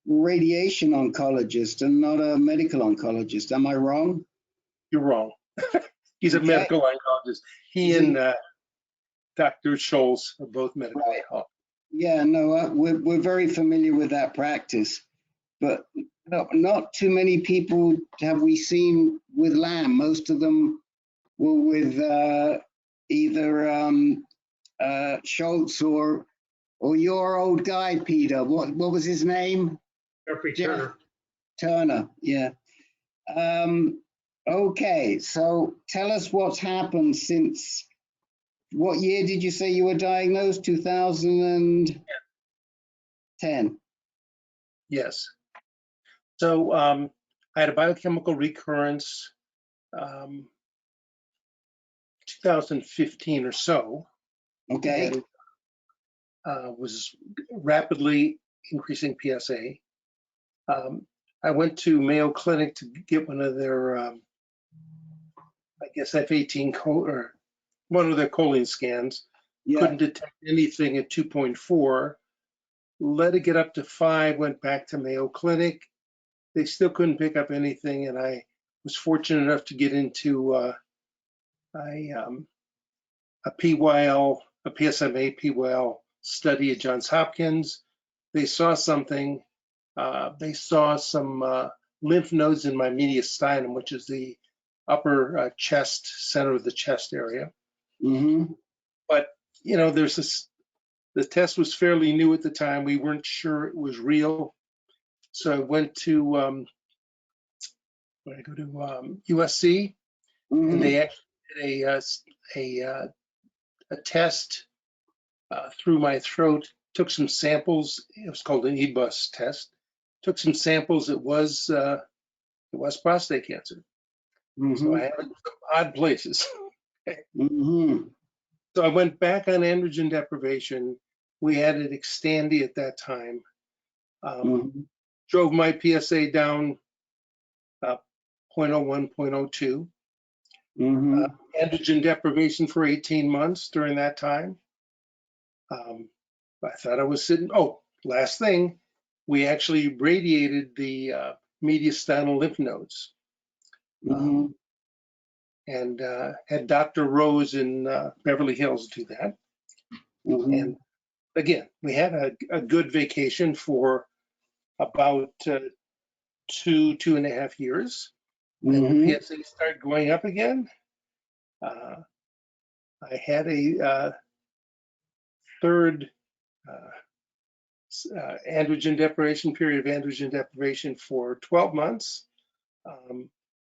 radiation oncologist and not a medical oncologist. Am I wrong? You're wrong. He's a medical oncologist. He and Dr. Scholes are both medical oncologists. Yeah, no, we're very familiar with that practice, but not too many people have we seen with Lamb. Most of them were with either Schultz or your old guy, Peter. What was his name? Jeffrey Turner. Turner, yeah. Okay, so tell us what's happened since. What year did you say you were diagnosed? 2010. Yes. So I had a biochemical recurrence 2015 or so. Okay. And was rapidly increasing PSA. I went to Mayo Clinic to get one of their, I guess F18 or one of their choline scans. Yeah. Couldn't detect anything at 2.4. Let it get up to 5. Went back to Mayo Clinic. They still couldn't pick up anything, and I was fortunate enough to get into a PYL, a PSMA PYL study at Johns Hopkins. They saw something. They saw some lymph nodes in my mediastinum, which is the upper chest, center of the chest area. Mm-hmm. But, there's this, the test was fairly new at the time. We weren't sure it was real. So I went to, USC, and they actually did a test through my throat, took some samples. It was called an EBUS test. Took some samples. It was prostate cancer. So I had some odd places. So I went back on androgen deprivation. We had an Xtandi at that time. Drove my PSA down 0.01, 0.02. Androgen deprivation for 18 months during that time. I thought I was sitting. Oh, last thing, we actually radiated the mediastinal lymph nodes. And had Dr. Rose in Beverly Hills do that. And again, we had a good vacation for about 2.5 years. Then the PSA started going up again. I had a third androgen deprivation, period of androgen deprivation for 12 months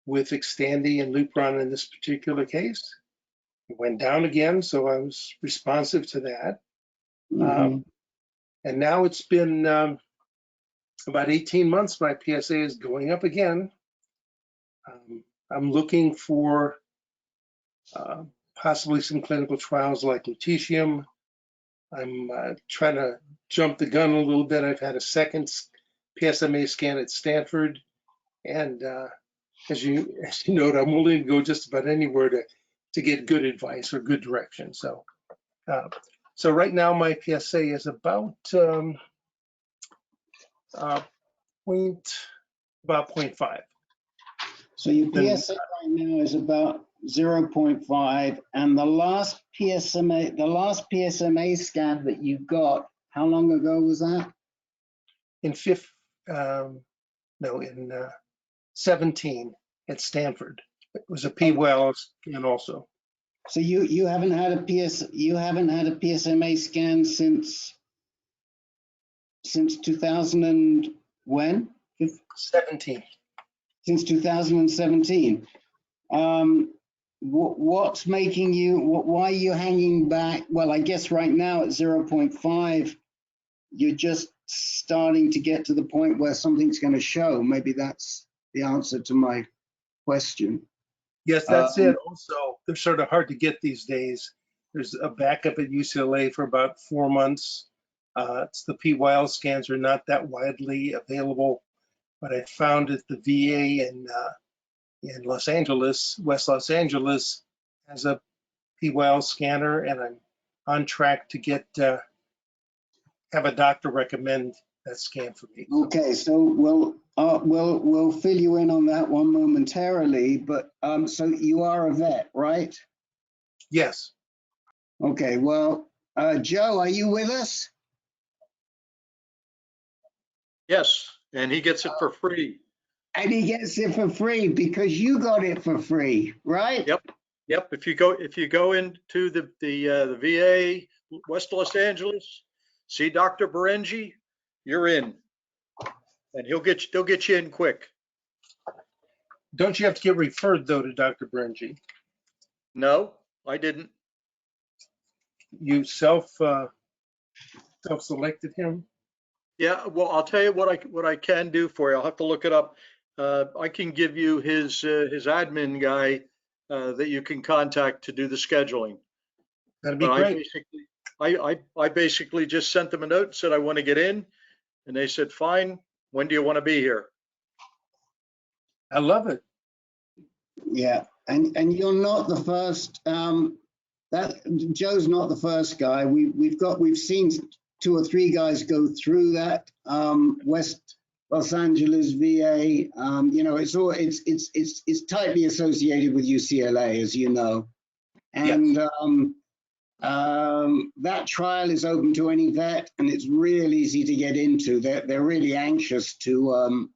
with Xtandi and Lupron in this particular case. It went down again, so I was responsive to that. And now it's been about 18 months, my PSA is going up again. I'm looking for possibly some clinical trials like lutetium. I'm trying to jump the gun a little bit. I've had a second PSMA scan at Stanford. And as you note, I'm willing to go just about anywhere to get good advice or good direction. So right now my PSA is about 0.5. So your PSA right now is about 0.5, and the last PSMA scan that you got, how long ago was that? In 17 at Stanford. It was a P-well scan also. So you haven't had a PSMA scan since 2000 and when? 17. Since 2017. What's making you? Why are you hanging back? Well, I guess right now at 0.5, you're just starting to get to the point where something's going to show. Maybe that's the answer to my question. Yes, that's it. Also, they're sort of hard to get these days. There's a backup at UCLA for about 4 months. The P-well scans are not that widely available, but I found that the VA in Los Angeles, West Los Angeles, has a P-well scanner, and I'm on track to get have a doctor recommend that scan for me. Okay, so we'll fill you in on that one momentarily. But so you are a vet, right? Yes. Okay. Well, Joe, are you with us? Yes, and he gets it for free. And he gets it for free because you got it for free, right? Yep. If you go into the VA, West Los Angeles, see Dr. Berenji, you're in, and they'll get you in quick. Don't you have to get referred though to Dr. Berenji? No, I didn't. You self-selected him? Yeah, well, I'll tell you what I can do for you. I'll have to look it up. I can give you his admin guy that you can contact to do the scheduling. That'd be great. I basically just sent them a note and said I want to get in, and they said fine. When do you want to be here? I love it. Yeah, and you're not the first. Joe's not the first guy. We've seen 2 or 3 guys go through that. West Los Angeles VA. It's tightly associated with UCLA, as you know, and that trial is open to any vet, and it's real easy to get into. They're really anxious to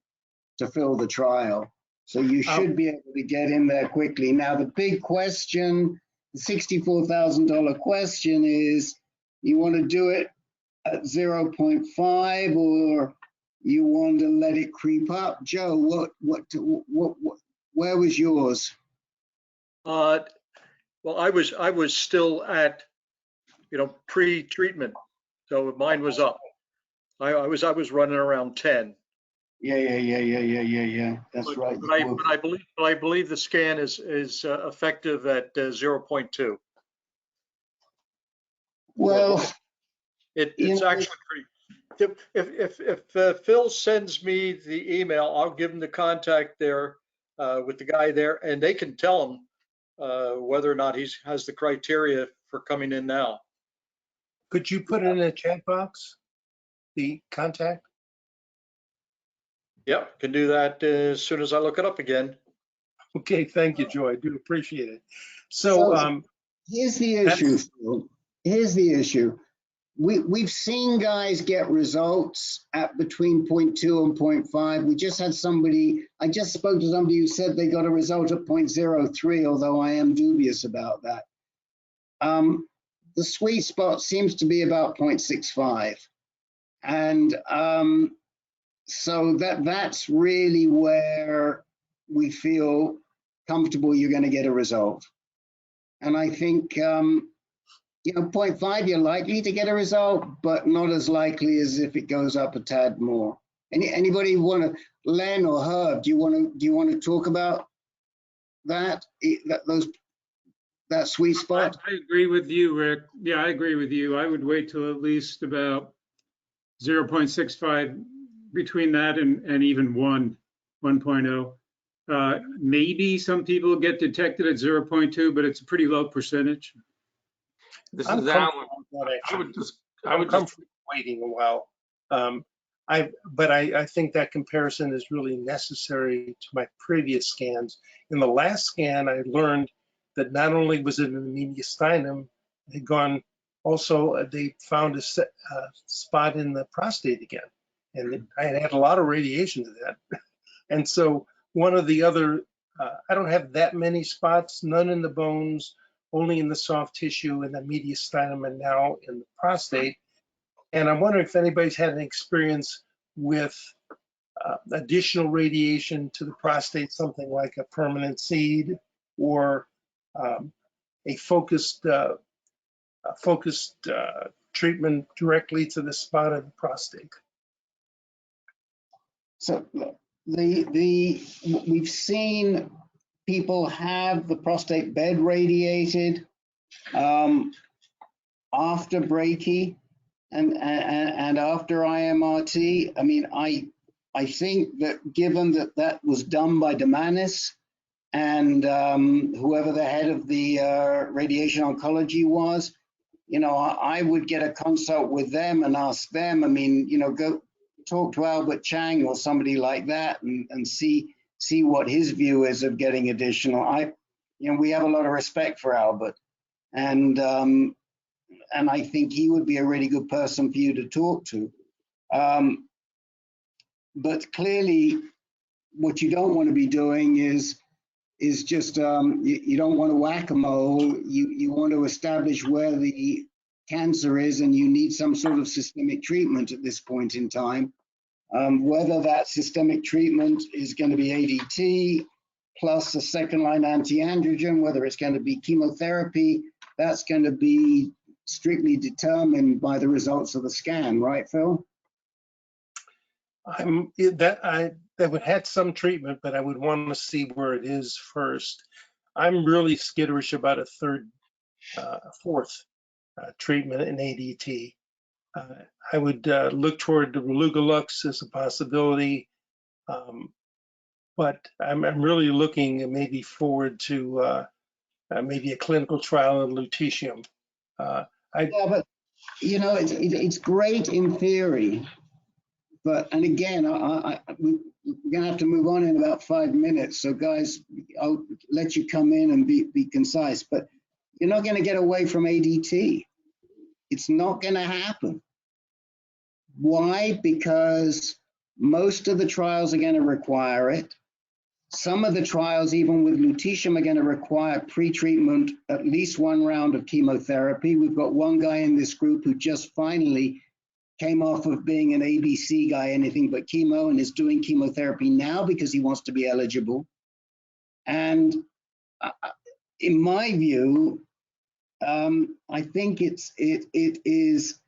fill the trial, so you should be able to get in there quickly. Now, the big question, the $64,000 question is: you want to do it at 0.5, or you want to let it creep up? Joe, where was yours? Well, I was still at, pre-treatment, so mine was up. I was running around 10. Yeah. That's right. But I believe the scan is effective at 0.2. Well, it's actually pretty. If Phil sends me the email, I'll give him the contact there with the guy there, and they can tell him whether or not he has the criteria for coming in now. Could you put in a chat box the contact? Yep, can do that as soon as I look it up again. Okay, thank you, Joe. I do appreciate it. So here's the issue, Phil. Here's the issue. We've seen guys get results at between 0.2 and 0.5. I just spoke to somebody who said they got a result at 0.03, although I am dubious about that. The sweet spot seems to be about 0.65. And so that's really where we feel comfortable you're going to get a result. And I think, 0.5, you're likely to get a result, but not as likely as if it goes up a tad more. Anybody want to, Len or Herb, do you want to talk about that sweet spot? I agree with you, Rick. Yeah, I agree with you. I would wait till at least about 0.65, between that and even 1.0. Maybe some people get detected at 0.2, but it's a pretty low percentage. This I'm is Alan. comfortable with that, I would actually. just, I'm comfortable waiting a while. But I think that comparison is really necessary to my previous scans. In the last scan, I learned that not only was it in the mediastinum, it had gone also, they found a spot in the prostate again. And I had had a lot of radiation to that. And so one of the other, I don't have that many spots, none in the bones, only in the soft tissue in the mediastinum and now in the prostate. And I'm wondering if anybody's had an experience with additional radiation to the prostate, something like a permanent seed or a focused treatment directly to the spot of the prostate. So we've seen people have the prostate bed radiated after brachy and after IMRT. I mean, I think that given that was done by Demanis and whoever the head of the radiation oncology was, I would get a consult with them and ask them. I mean, go talk to Albert Chang or somebody like that and see what his view is of getting additional. We have a lot of respect for Albert, and I think he would be a really good person for you to talk to. But clearly, what you don't want to be doing is just you don't want to whack-a-mole. You want to establish where the cancer is, and you need some sort of systemic treatment at this point in time. Whether that systemic treatment is going to be ADT plus a second-line anti-androgen, whether it's going to be chemotherapy, that's going to be strictly determined by the results of the scan, right, Phil? That would have some treatment, but I would want to see where it is first. I'm really skitterish about a fourth treatment in ADT. I would look toward the Relugolux as a possibility, but I'm really looking maybe forward to maybe a clinical trial of lutetium. Yeah, but it's great in theory, but and again, we're gonna have to move on in about 5 minutes. So guys, I'll let you come in and be concise, but you're not gonna get away from ADT. It's not gonna happen. Why? Because most of the trials are gonna require it. Some of the trials, even with lutetium, are going to require pre-treatment, at least one round of chemotherapy. We've got one guy in this group who just finally came off of being an ABC guy, anything but chemo, and is doing chemotherapy now because he wants to be eligible. And in my view, I think it is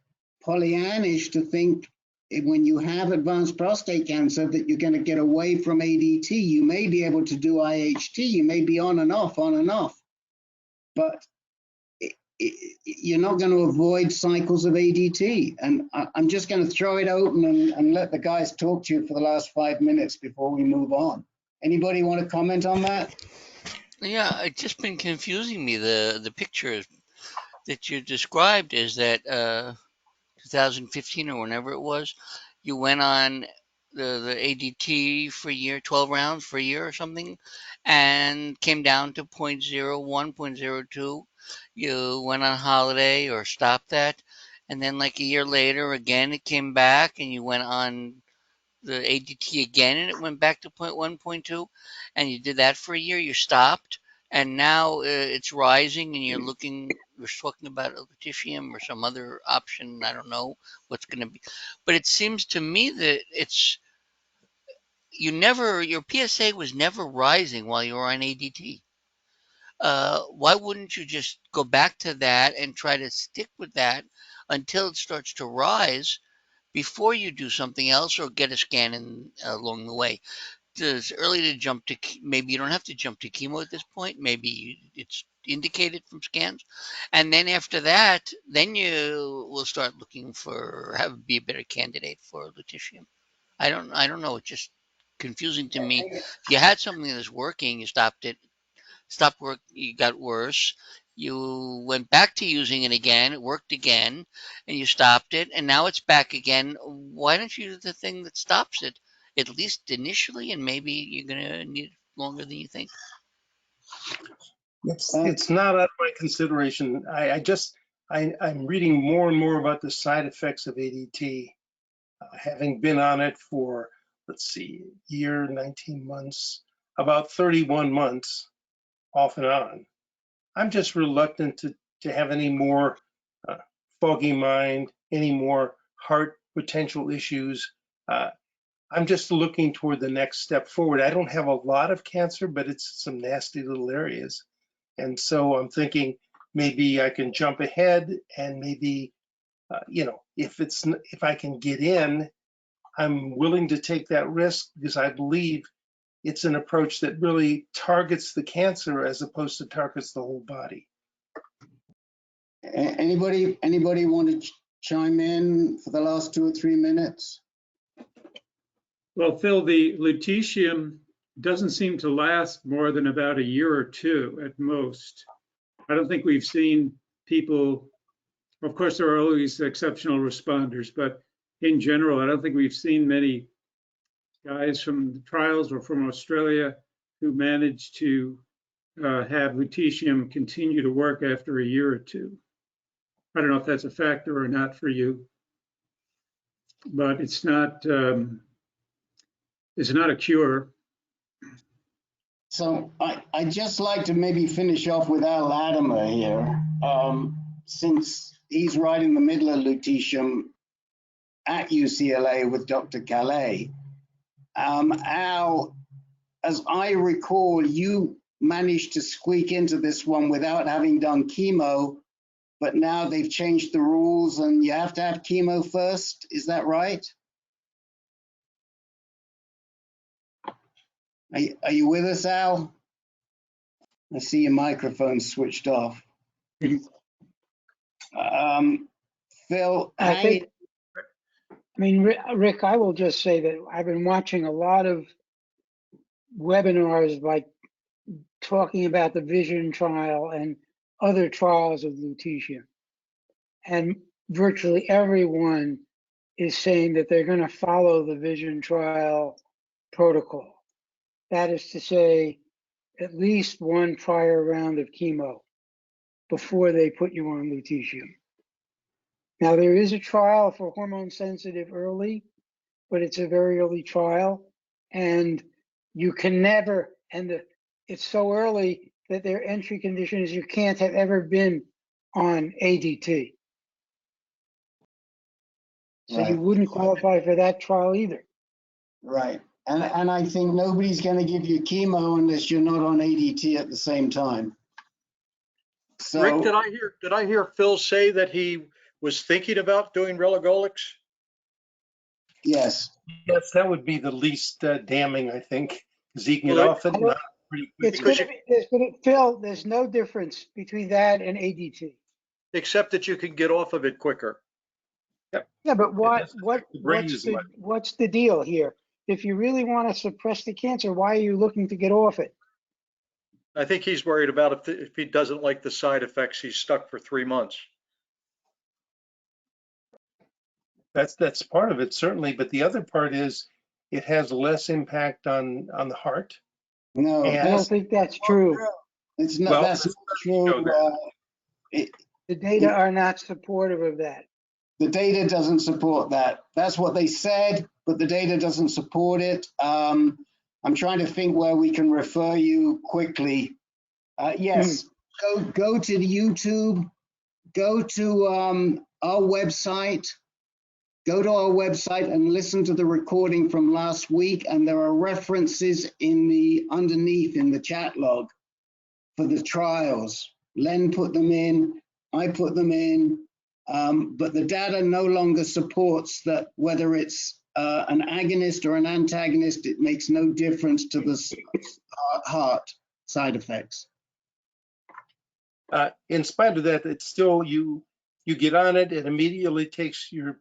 Pollyannish to think when you have advanced prostate cancer that you're going to get away from ADT. You may be able to do IHT, you may be on and off, but you're not going to avoid cycles of ADT. And I'm just going to throw it open and let the guys talk to you for the last 5 minutes before we move on. Anybody want to comment on that? Yeah, it's just been confusing me. The picture that you described is that 2015 or whenever it was, you went on the ADT for a year, 12 rounds for a year or something, and came down to 0.01, 0.02. You went on holiday or stopped that, and then like a year later, again, it came back and you went on the ADT again and it went back to 0.1, 0.2, and you did that for a year, you stopped, and now it's rising and you're talking about lutetium or some other option. I don't know what's going to be, but it seems to me that your PSA was never rising while you were on ADT. Why wouldn't you just go back to that and try to stick with that until it starts to rise before you do something else or get a scan along the way? It's early to jump to, maybe you don't have to jump to chemo at this point. Maybe it's indicated from scans. And then after that, then you will start looking be a better candidate for lutetium. I don't know. It's just confusing to me. If you had something that's working, you stopped it, you got worse. You went back to using it again, it worked again, and you stopped it, and now it's back again. Why don't you do the thing that stops it, at least initially, and maybe you're going to need it longer than you think? It's not out of my consideration. I'm reading more and more about the side effects of ADT, having been on it for, let's see, a year, 19 months, about 31 months off and on. I'm just reluctant to have any more foggy mind, any more heart potential issues. I'm just looking toward the next step forward. I don't have a lot of cancer, but it's some nasty little areas. And so I'm thinking maybe I can jump ahead and maybe, if I can get in, I'm willing to take that risk because I believe it's an approach that really targets the cancer as opposed to targets the whole body. Anybody want to chime in for the last 2 or 3 minutes? Well, Phil, the lutetium doesn't seem to last more than about a year or two at most. I don't think we've seen people, of course, there are always exceptional responders, but in general, I don't think we've seen many guys from the trials or from Australia who managed to have lutetium continue to work after a year or two. I don't know if that's a factor or not for you, but it's not a cure. So I'd just like to maybe finish off with Al Latimer here, since he's right in the middle of lutetium at UCLA with Dr. Calais. Al, as I recall, you managed to squeak into this one without having done chemo, but now they've changed the rules and you have to have chemo first. Is that right? Are you with us, Al? I see your microphone switched off. Phil, Rick, I will just say that I've been watching a lot of webinars like talking about the Vision trial and other trials of lutetium. And virtually everyone is saying that they're going to follow the Vision trial protocol. That is to say, at least one prior round of chemo before they put you on lutetium. Now, there is a trial for hormone sensitive early, but it's a very early trial, and you can never, it's so early that their entry condition is you can't have ever been on ADT. So Right. you wouldn't qualify for that trial either. Right. And I think nobody's going to give you chemo unless you're not on ADT at the same time. So, Rick, did I hear Phil say that he was thinking about doing relugolix? Yes. Yes, that would be the least damning, I think, because he can get off it pretty quickly. Phil, there's no difference between that and ADT. Except that you can get off of it quicker. Yep. Yeah, but what's the deal here? If you really want to suppress the cancer, why are you looking to get off it? I think he's worried about if he doesn't like the side effects, he's stuck for 3 months. That's part of it, certainly. But the other part is it has less impact on the heart. No, I don't think that's true. It's not. That's not true. The data are not supportive of that. The data doesn't support that. That's what they said, but the data doesn't support it. I'm trying to think where we can refer you quickly. Yes, go to the YouTube, go to our website, go to our website and listen to the recording from last week, and there are references in the underneath in the chat log for the trials. Len put them in, I put them in, but the data no longer supports that whether it's an agonist or an antagonist, it makes no difference to the heart side effects. In spite of that, it's still, you get on it, it immediately takes your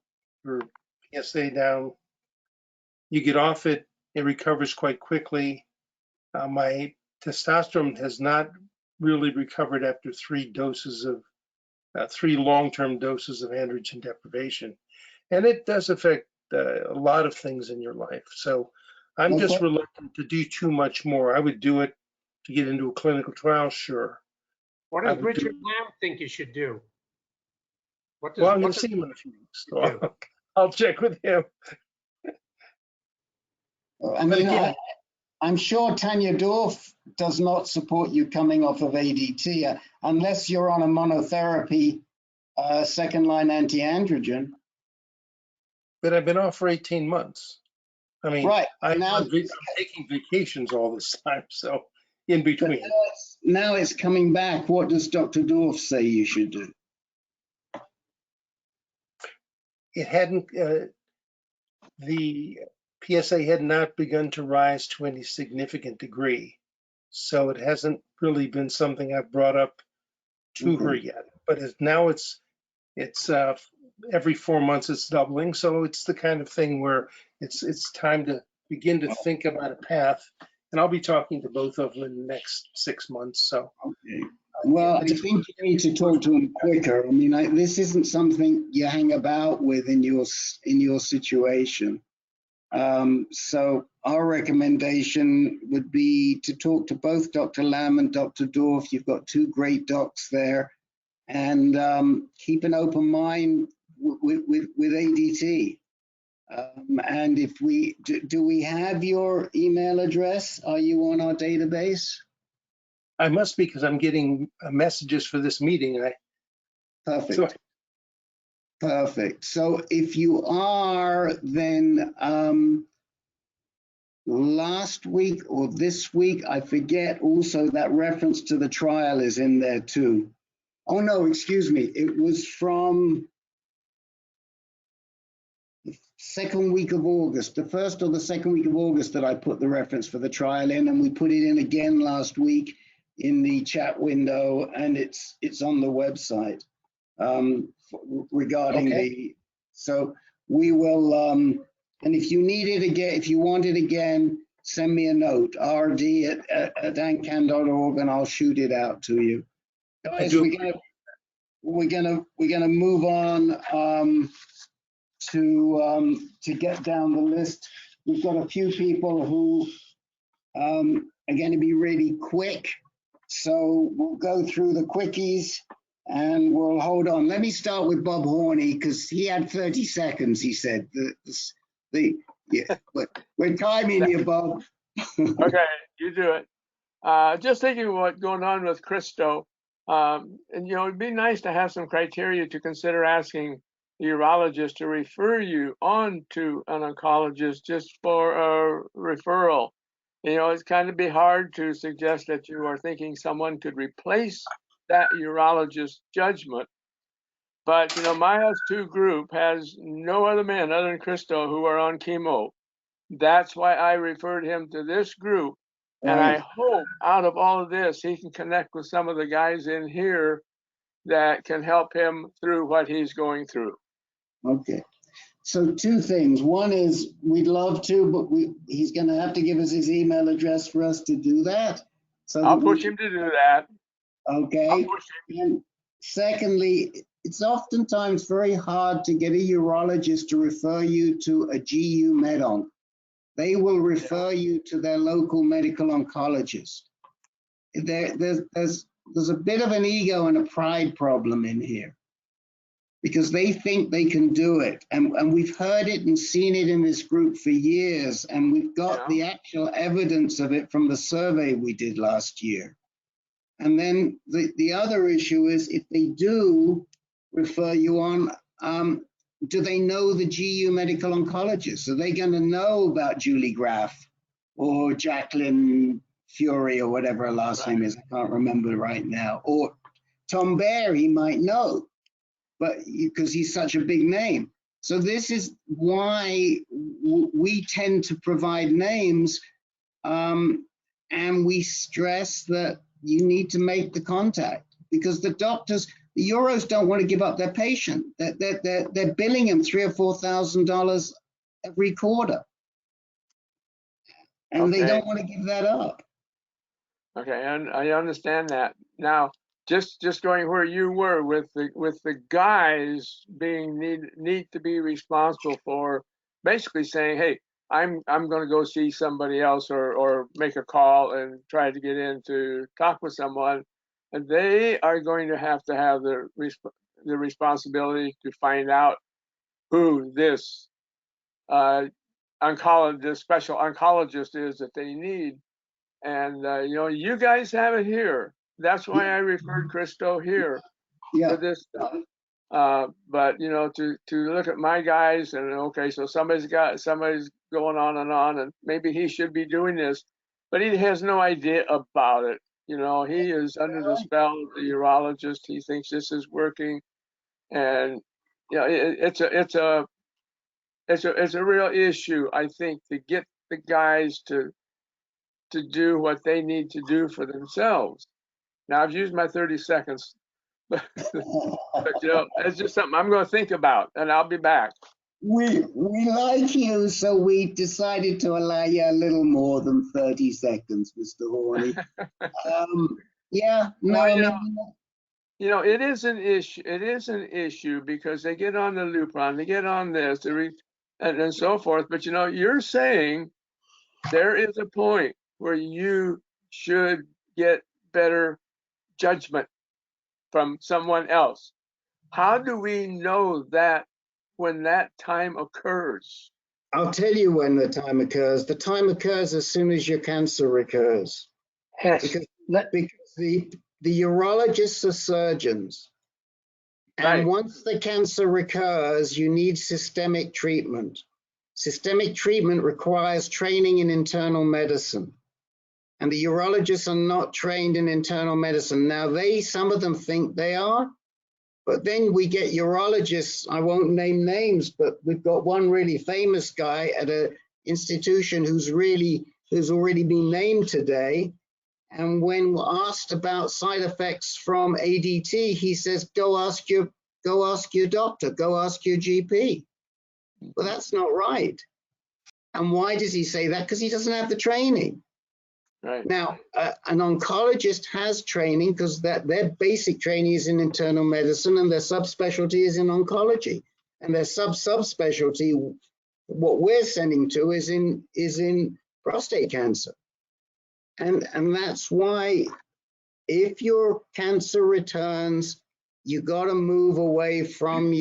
PSA down. You get off it, it recovers quite quickly. My testosterone has not really recovered after 3 doses of 3 long-term doses of androgen deprivation, and it does affect a lot of things in your life. So I'm just reluctant to do too much more. I would do it to get into a clinical trial, sure. What does Richard Lamb think you should do? Well, I'm going to see him in a few weeks, so I'll check with him. I mean, I'm sure Tanya Dorff does not support you coming off of ADT unless you're on a monotherapy second-line anti-androgen. But I've been off for 18 months. I mean, right. I'm taking vacations all this time, so in between. Now it's coming back. What does Dr. Dorff say you should do? It hadn't, the PSA had not begun to rise to any significant degree. So it hasn't really been something I've brought up to her yet. But now it's every 4 months it's doubling. So it's the kind of thing where it's time to begin to think about a path. And I'll be talking to both of them in the next 6 months. So. Okay. Well, I think you need to talk to them quicker. I mean, this isn't something you hang about with in your situation. So our recommendation would be to talk to both Dr. Lamb and Dr. Dorff. You've got 2 great docs there, and keep an open mind with ADT. And if do we have your email address? Are you on our database? I must be, because I'm getting messages for this meeting. Perfect. Perfect. So if you are, then last week or this week, I forget, also that reference to the trial is in there too. Oh no, excuse me. It was from the 2nd week of August, the 1st or the 2nd week of August that I put the reference for the trial in, and we put it in again last week in the chat window, and it's on the website regarding so we will, and if you need it again, if you want it again, send me a note, rd@ancan.org, and I'll shoot it out to you. Guys, we're gonna move on to get down the list. We've got a few people who are going to be really quick. So we'll go through the quickies and we'll hold on. Let me start with Bob Horney, because he had 30 seconds, he said. We're timing you, Bob. Okay, you do it. Just thinking what's going on with Christo. And, it'd be nice to have some criteria to consider asking the urologist to refer you on to an oncologist just for a referral. It's kind of be hard to suggest that you are thinking someone could replace that urologist's judgment. But, my S2 group has no other men other than Christo who are on chemo. That's why I referred him to this group. And I hope out of all of this, he can connect with some of the guys in here that can help him through what he's going through. Okay. So 2 things. One is we'd love to, but he's going to have to give us his email address for us to do that. So I'll push him to do that. Okay. And secondly, it's oftentimes very hard to get a urologist to refer you to a GU Med-Onc. They will refer you to their local medical oncologist. There's a bit of an ego and a pride problem in here, because they think they can do it. And we've heard it and seen it in this group for years. And we've got the actual evidence of it from the survey we did last year. And then the other issue is, if they do refer you on, do they know the GU medical oncologist? Are they going to know about Julie Graff or Jacqueline Fury or whatever her last name is? I can't remember right now. Or Tom Baer, he might know, but because he's such a big name. So this is why we tend to provide names, and we stress that you need to make the contact, because the doctors, the Euros don't want to give up their patient. They're billing them $3,000 or $4,000 every quarter, and they don't want to give that up. Okay, and I understand that. Now, just going where you were with the guys being need to be responsible for basically saying, hey, I'm going to go see somebody else or make a call and try to get in to talk with someone, and they are going to have the responsibility to find out who this special oncologist is that they need. And you know, you guys have it here. That's why I referred Christo here for this stuff. But you know, to look at my guys and okay, so somebody's going on, and maybe he should be doing this, but he has no idea about it. You know, he is under the spell of the urologist. He thinks this is working, and you know, it's a real issue, I think, to get the guys to do what they need to do for themselves. Now, I've used my 30 seconds, but you know, it's just something I'm going to think about, and I'll be back. We like you, so we decided to allow you a little more than 30 seconds, Mr. Horney. Yeah, no, well, I mean, you know, it is an issue. It is an issue because they get on the Lupron, they get on this, and so forth. But you know, you're saying there is a point where you should get better judgment from someone else. How do we know that when that time occurs? I'll tell you when the time occurs. The time occurs as soon as your cancer recurs. Yes. Because the urologists are surgeons. And once the cancer recurs, you need systemic treatment. Systemic treatment requires training in internal medicine. And the urologists are not trained in internal medicine. Now, some of them think they are, but then we get urologists, I won't name names, but we've got one really famous guy at an institution who's already been named today. And when asked about side effects from ADT, he says, go ask your doctor, go ask your GP. Well, that's not right. And why does he say that? Because he doesn't have the training. Right. Now, an oncologist has training because their basic training is in internal medicine and their subspecialty is in oncology. And their subspecialty, what we're sending to is in prostate cancer. And that's why if your cancer returns, you got to move away from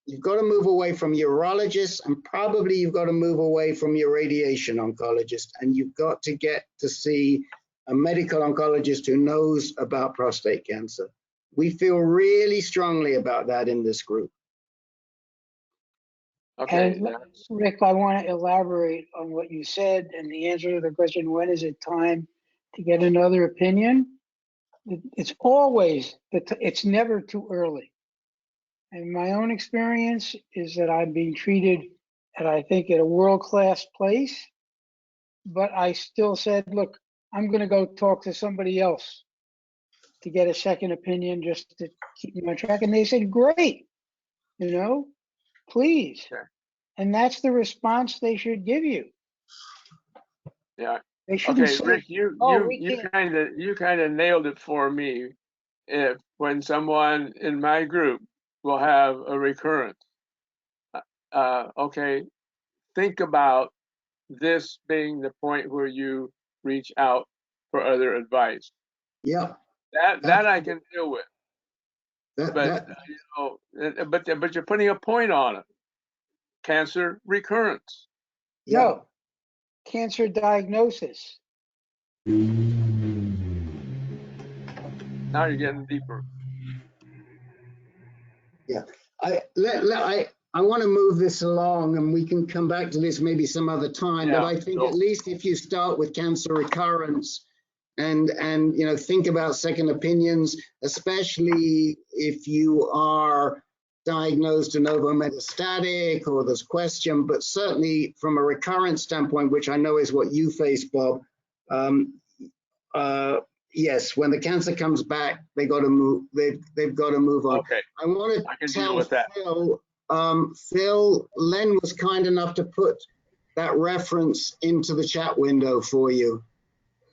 urologists, and probably you've got to move away from your radiation oncologist, and you've got to get to see a medical oncologist who knows about prostate cancer. We feel really strongly about that in this group. Okay. And Rick, I want to elaborate on what you said and the answer to the question, when is it time to get another opinion? It's always, it's never too early. And my own experience is that I'm being treated at, I think, at a world-class place, but I still said, look, I'm going to go talk to somebody else to get a second opinion just to keep me on track. And they said, great, you know, please. Sure. And that's the response they should give you. Yeah. They shouldn't Okay, say, Rick, you kind of nailed it for me. When someone in my group will have a recurrence, okay, think about this being the point where you reach out for other advice. Yeah. That I can deal with. But you know, but you're putting a point on it. Cancer recurrence. No, cancer diagnosis. Now you're getting deeper. Yeah, I want to move this along, and we can come back to this maybe some other time. But Yeah, I think sure. at least if you start with cancer recurrence and you know, think about second opinions, especially if you are diagnosed de novo metastatic or there's question, but certainly from a recurrent standpoint, which I know is what you face, Bob. Yes, when the cancer comes back, they got to move. They've got to move on. Okay. I want I can to deal tell with that. Phil. Phil, Len was kind enough to put that reference into the chat window for you.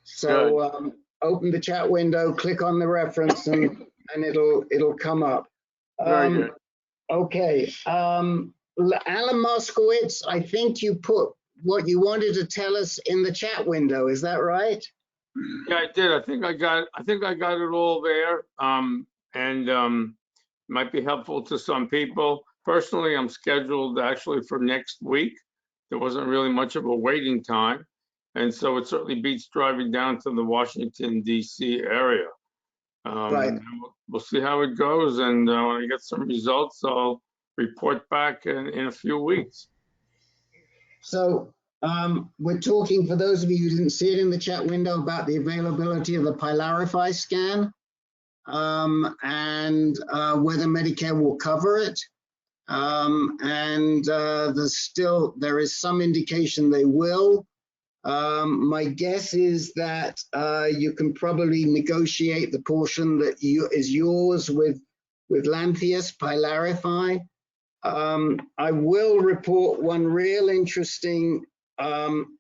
So open the chat window, click on the reference, and it'll come up. Very good. Okay. Alan Moskowitz, I think you put what you wanted to tell us in the chat window. Is that right? Yeah, I did. I think I got it all there. Might be helpful to some people. Personally, I'm scheduled actually for next week. There wasn't really much of a waiting time. And so it certainly beats driving down to the Washington, D.C. area. Right. We'll see how it goes. And when I get some results, I'll report back in a few weeks. So we're talking, for those of you who didn't see it in the chat window, about the availability of the Pylarify scan and whether Medicare will cover it. There is some indication they will. My guess is that you can probably negotiate the portion that is yours with Lantheus, Pylarify. I will report one real interesting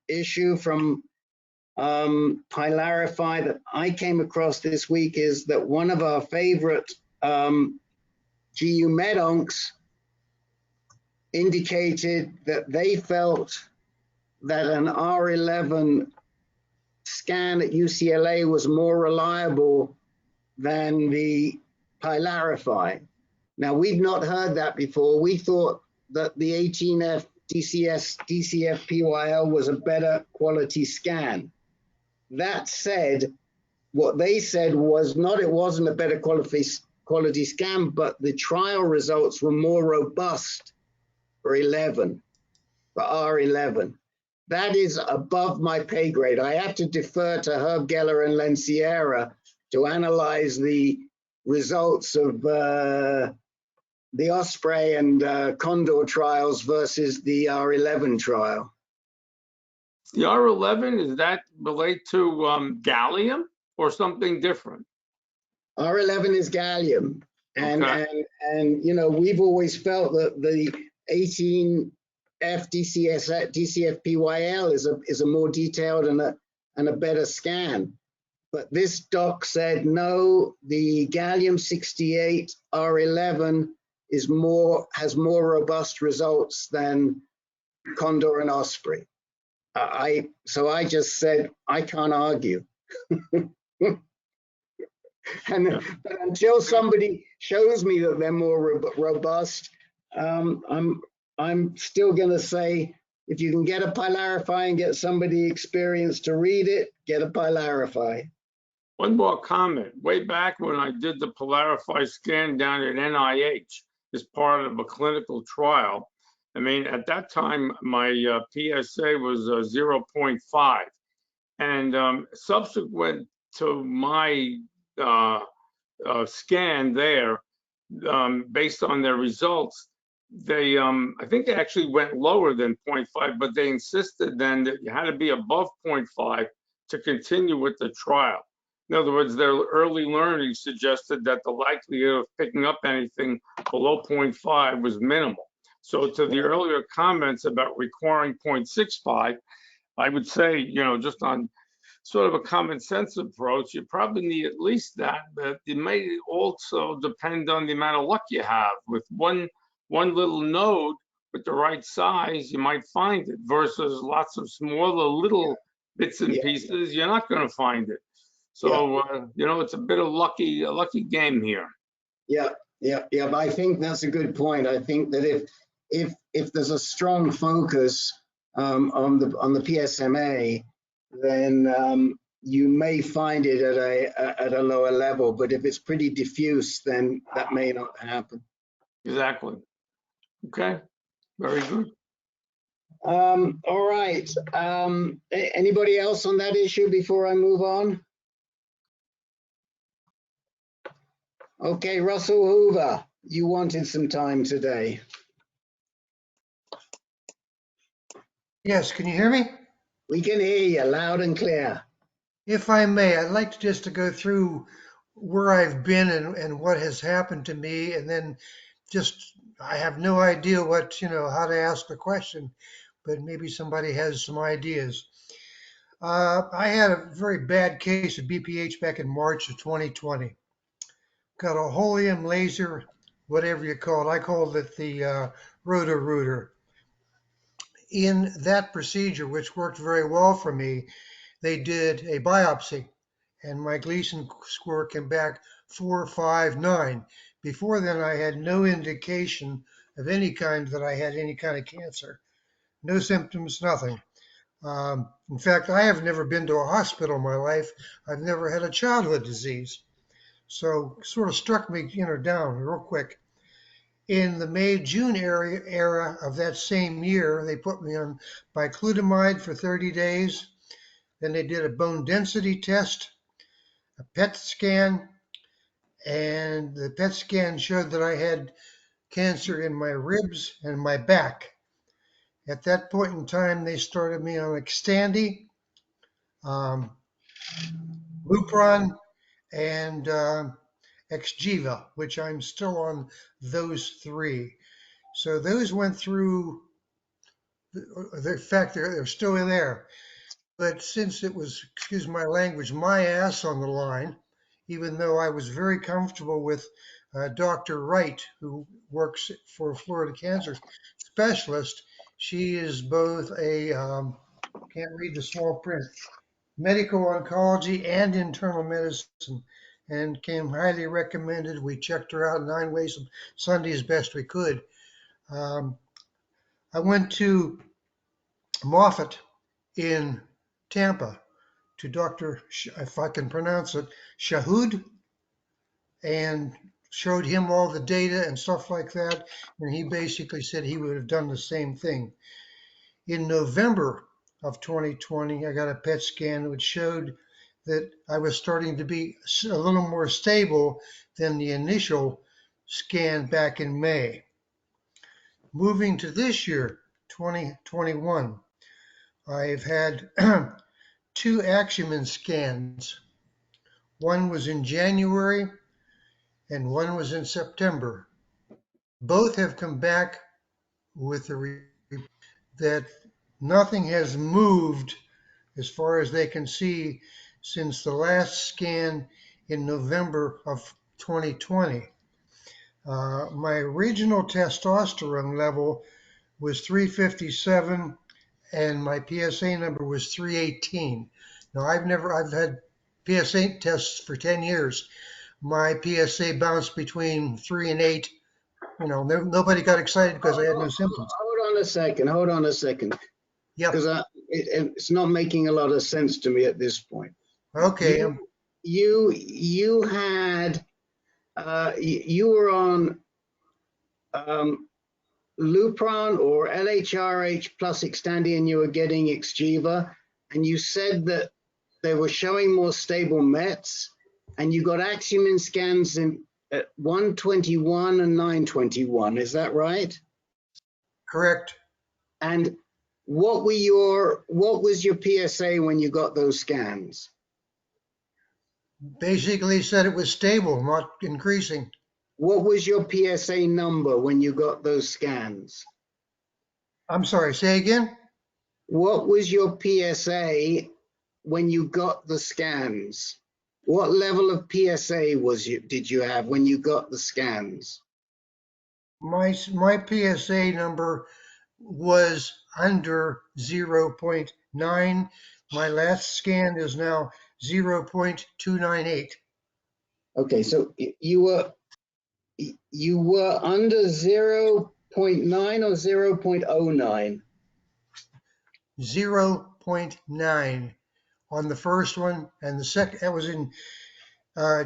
issue from Pylarify that I came across this week, is that one of our favorite GU med oncs indicated that they felt that an R11 scan at UCLA was more reliable than the Pylarify. Now, we've not heard that before. We thought that the 18F DCF PYL was a better quality scan. That said, what they said was not, it wasn't a better quality scan, but the trial results were more robust for R11. That is above my pay grade. I have to defer to Herb Geller and Len Sierra to analyze the results of the Osprey and Condor trials versus the R11 trial. The R11, is that relate to gallium or something different? R11 is gallium. And, Okay. and you know, we've always felt that the 18F DCF PYL is a more detailed and a better scan. But this doc said, no, the gallium 68 R11 has more robust results than Condor and Osprey. So I just said, I can't argue. But until somebody shows me that they're more robust, I'm still going to say, if you can get a Pylarify and get somebody experienced to read it, get a Pylarify. One more comment. Way back when I did the Pylarify scan down at NIH as part of a clinical trial, I mean, at that time, my PSA was 0.5. And subsequent to my scan there, based on their results, they, I think they actually went lower than 0.5, but they insisted then that you had to be above 0.5 to continue with the trial. In other words, their early learning suggested that the likelihood of picking up anything below 0.5 was minimal. So to the earlier comments about requiring 0.65, I would say, you know, just on sort of a common sense approach, you probably need at least that, but it may also depend on the amount of luck you have. With one little node with the right size, you might find it, versus lots of smaller little bits and pieces, you're not going to find it. So, you know, it's a bit of a lucky game here. Yeah. But I think that's a good point. I think that if there's a strong focus on the PSMA, then you may find it at a lower level. But if it's pretty diffuse, then that may not happen. Exactly. Okay. Very good. All right. Anybody else on that issue before I move on? Okay, Russell Hoover, you wanted some time today. Yes, can you hear me? We can hear you loud and clear. If I may, I'd like just to go through where I've been and what has happened to me, and then just, I have no idea what, how to ask the question, but maybe somebody has some ideas. I had a very bad case of BPH back in March of 2020. Got a Holium laser, whatever you call it. I called it the Roto-Rooter. In that procedure, which worked very well for me, they did a biopsy, and my Gleason score came back 459. Before then, I had no indication of any kind that I had any kind of cancer. No symptoms, nothing. In fact, I have never been to a hospital in my life. I've never had a childhood disease. So sort of struck me, down real quick. In the May-June era of that same year, they put me on bicalutamide for 30 days. Then they did a bone density test, a PET scan, and the PET scan showed that I had cancer in my ribs and my back. At that point in time, they started me on Xtandi, Lupron, and Xgeva, which I'm still on those three. So those went through, in fact, they're still in there. But since it was, excuse my language, my ass on the line, even though I was very comfortable with Dr. Wright, who works for Florida Cancer Specialist, she is both a, can't read the small print, medical oncology and internal medicine, and came highly recommended. We checked her out 9 ways of Sunday as best we could. I went to Moffitt in Tampa to Dr., if I can pronounce it, Shahud, and showed him all the data and stuff like that. And he basically said he would have done the same thing. In November of 2020, I got a PET scan which showed that I was starting to be a little more stable than the initial scan back in May. Moving to this year, 2021, I've had 2 Aximen scans. One was in January and one was in September. Both have come back with the that nothing has moved as far as they can see since the last scan in November of 2020. My regional testosterone level was 357 and my PSA number was 318. Now I've had PSA tests for 10 years. My PSA bounced between 3 and 8. Nobody got excited because I had no symptoms. Hold on a second. Yeah. Because it's not making a lot of sense to me at this point. Okay. You had, you were on Lupron or LHRH plus Xtandi and you were getting Xgeva, and you said that they were showing more stable Mets, and you got Aximen scans at 121 and 921. Is that right? Correct. And what was your PSA when you got those scans? Basically said it was stable, not increasing. What was your PSA number when you got those scans? I'm sorry, say again? What was your PSA when you got the scans? What level of PSA did you have when you got the scans? My PSA number was under 0.9. My last scan is now 0.298. Okay, so you were under 0.9 or 0.09? 0.9 on the first one, and the second, that was in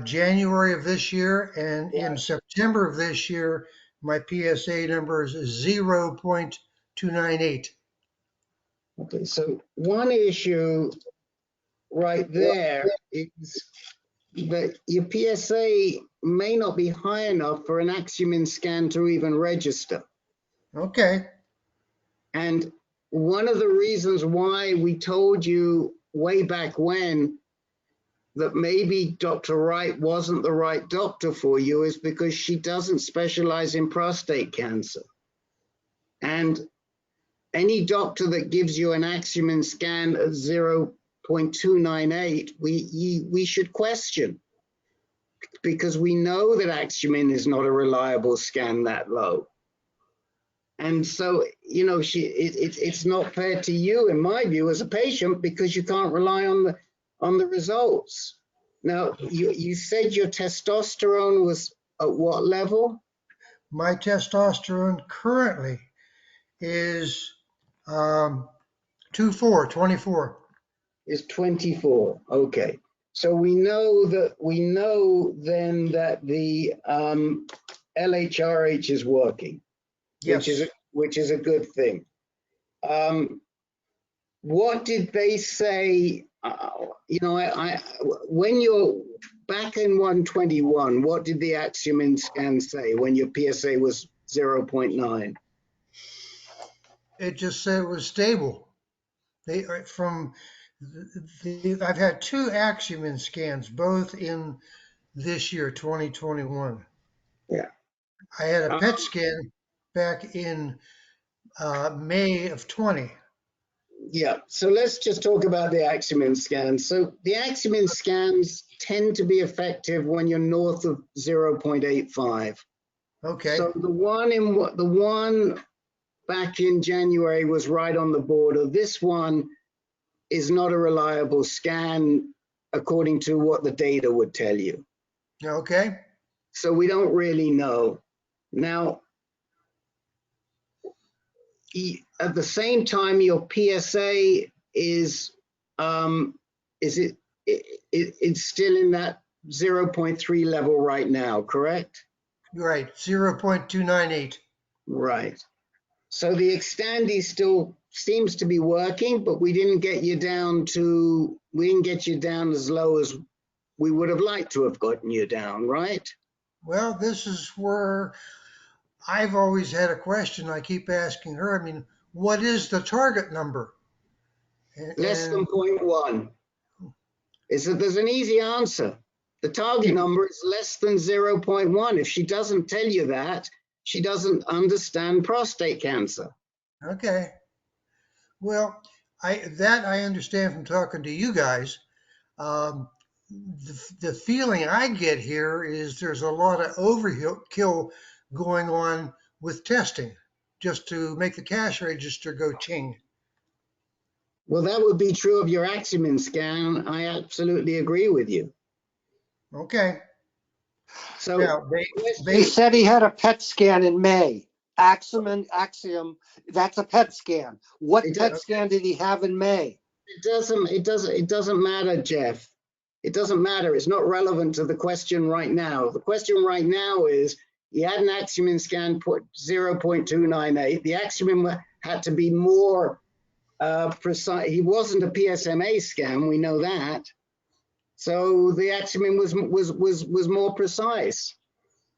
January of this year, and in September of this year, My PSA number is 0.298. Okay, so one issue right there is that your PSA may not be high enough for an Aximen scan to even register. Okay. And one of the reasons why we told you way back when that maybe Dr. Wright wasn't the right doctor for you is because she doesn't specialize in prostate cancer. And any doctor that gives you an Aximen scan of 0.298, we should question, because we know that Aximen is not a reliable scan that low. And so, you know, it's not fair to you, in my view, as a patient, because you can't rely on the results. Now, you said your testosterone was at what level? My testosterone currently is 24. Is 24. Okay. So we know then that the LHRH is working, Yes. which is a good thing. What did they say? You know, when you're back in 121, what did the Aximen scan say when your PSA was 0.9? It just said it was stable. I've had two Aximen scans, both in this year, 2021. Yeah. I had a PET scan back in May of 20. Yeah, so let's just talk about the Aximen scans. So the Aximen scans tend to be effective when you're north of 0.85. Okay. So the one back in January was right on the border. This one is not a reliable scan according to what the data would tell you. Okay. So we don't really know. Now, at the same time, your PSA is it's still in that 0.3 level right now, correct? Right, 0.298. Right. So the Xtandi still seems to be working, but we didn't get you down as low as we would have liked to have gotten you down, right? Well, this is where I've always had a question. I keep asking her, I mean, what is the target number? Less than 0.1. There's an easy answer. The target number is less than 0.1. If she doesn't tell you that, she doesn't understand prostate cancer. Okay. Well, I understand from talking to you guys. The feeling I get here is there's a lot of overkill going on with testing just to make the cash register go ching. Well, that would be true of your Aximen scan. I absolutely agree with you. Okay. So now, They said he had a PET scan in May. Axiom, that's a PET scan. What PET scan did he have in May? It doesn't matter, Jeff. It doesn't matter. It's not relevant to the question right now. The question right now is he had an Aximen scan put 0.298. The Aximen had to be more precise. He wasn't a PSMA scan. We know that. So the Aximen was more precise.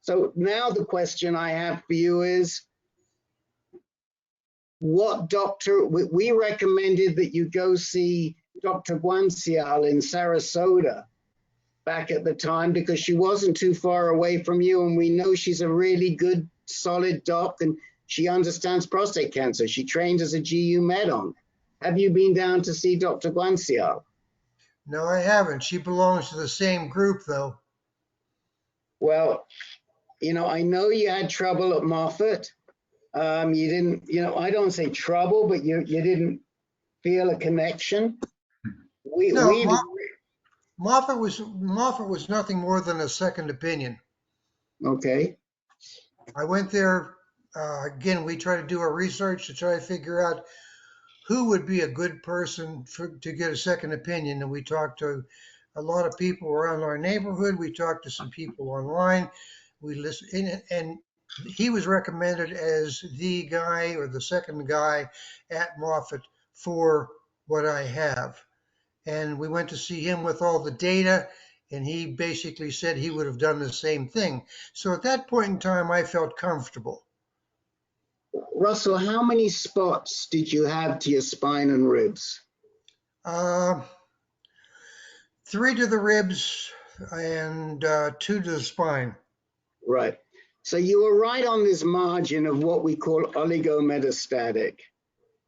So now the question I have for you is, what doctor, we recommended that you go see Dr. Guanciale in Sarasota back at the time because she wasn't too far away from you, and we know she's a really good, solid doc, and she understands prostate cancer. She trained as a GU med onc. Have you been down to see Dr. Guanciale? No, I haven't. She belongs to the same group, though. Well, you know, I know you had trouble at Moffitt. You didn't, you know, I don't say trouble, but you didn't feel a connection. Moffitt was nothing more than a second opinion. Okay. I went there, again, we try to do our research to try to figure out who would be a good person to get a second opinion. And we talked to a lot of people around our neighborhood. We talked to some people online. We listened, and he was recommended as the guy or the second guy at Moffitt for what I have. And we went to see him with all the data, and he basically said he would have done the same thing. So at that point in time, I felt comfortable. Russell, how many spots did you have to your spine and ribs? 3 to the ribs and 2 to the spine. Right. So you were right on this margin of what we call oligometastatic,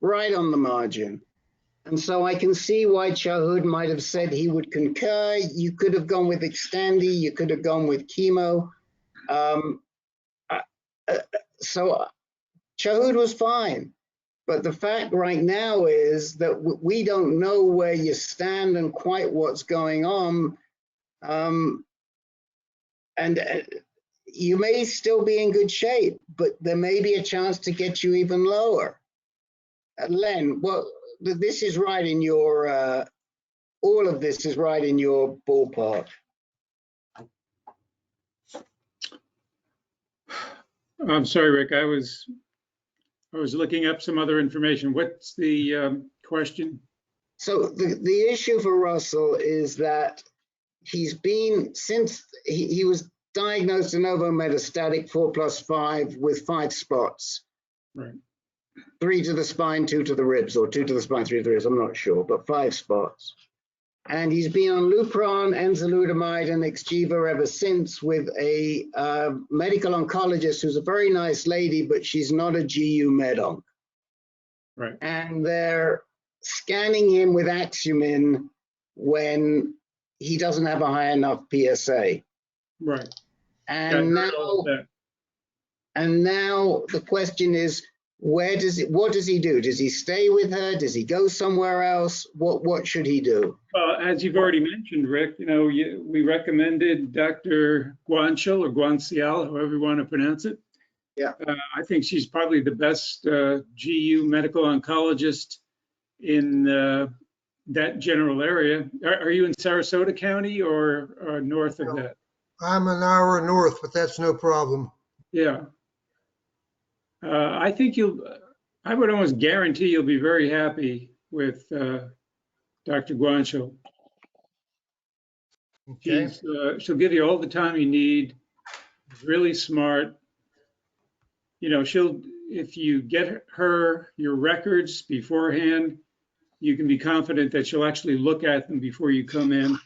right on the margin. And so I can see why Chahud might have said he would concur. You could have gone with Xtandi, you could have gone with chemo. So Chahud was fine. But the fact right now is that we don't know where you stand and quite what's going on. And you may still be in good shape, but there may be a chance to get you even lower. Len, well, this is right in your, all of this is right in your ballpark. I'm sorry, Rick, I was looking up some other information. What's the question? So the issue for Russell is that he's been, since he was diagnosed de novo metastatic 4+5 with 5 spots. Right. 3 to the spine, 2 to the ribs, or 2 to the spine, 3 to the ribs, I'm not sure, but 5 spots. And he's been on Lupron, enzalutamide, and Xgeva ever since with a medical oncologist who's a very nice lady, but she's not a GU med-onc. Right. And they're scanning him with Aximen when he doesn't have a high enough PSA. Right. And now the question is, what does he do? Does he stay with her? Does he go somewhere else? What should he do? Well, as you've already mentioned, Rick, we recommended Dr. Guanchel or Guancial, however you want to pronounce it. Yeah. I think she's probably the best GU medical oncologist in that general area. Are you in Sarasota County or north of that? I'm an hour north, but that's no problem. Yeah. I think I would almost guarantee you'll be very happy with Dr. Guanchel. Okay. She'll give you all the time you need. She's really smart. If you get her your records beforehand, you can be confident that she'll actually look at them before you come in.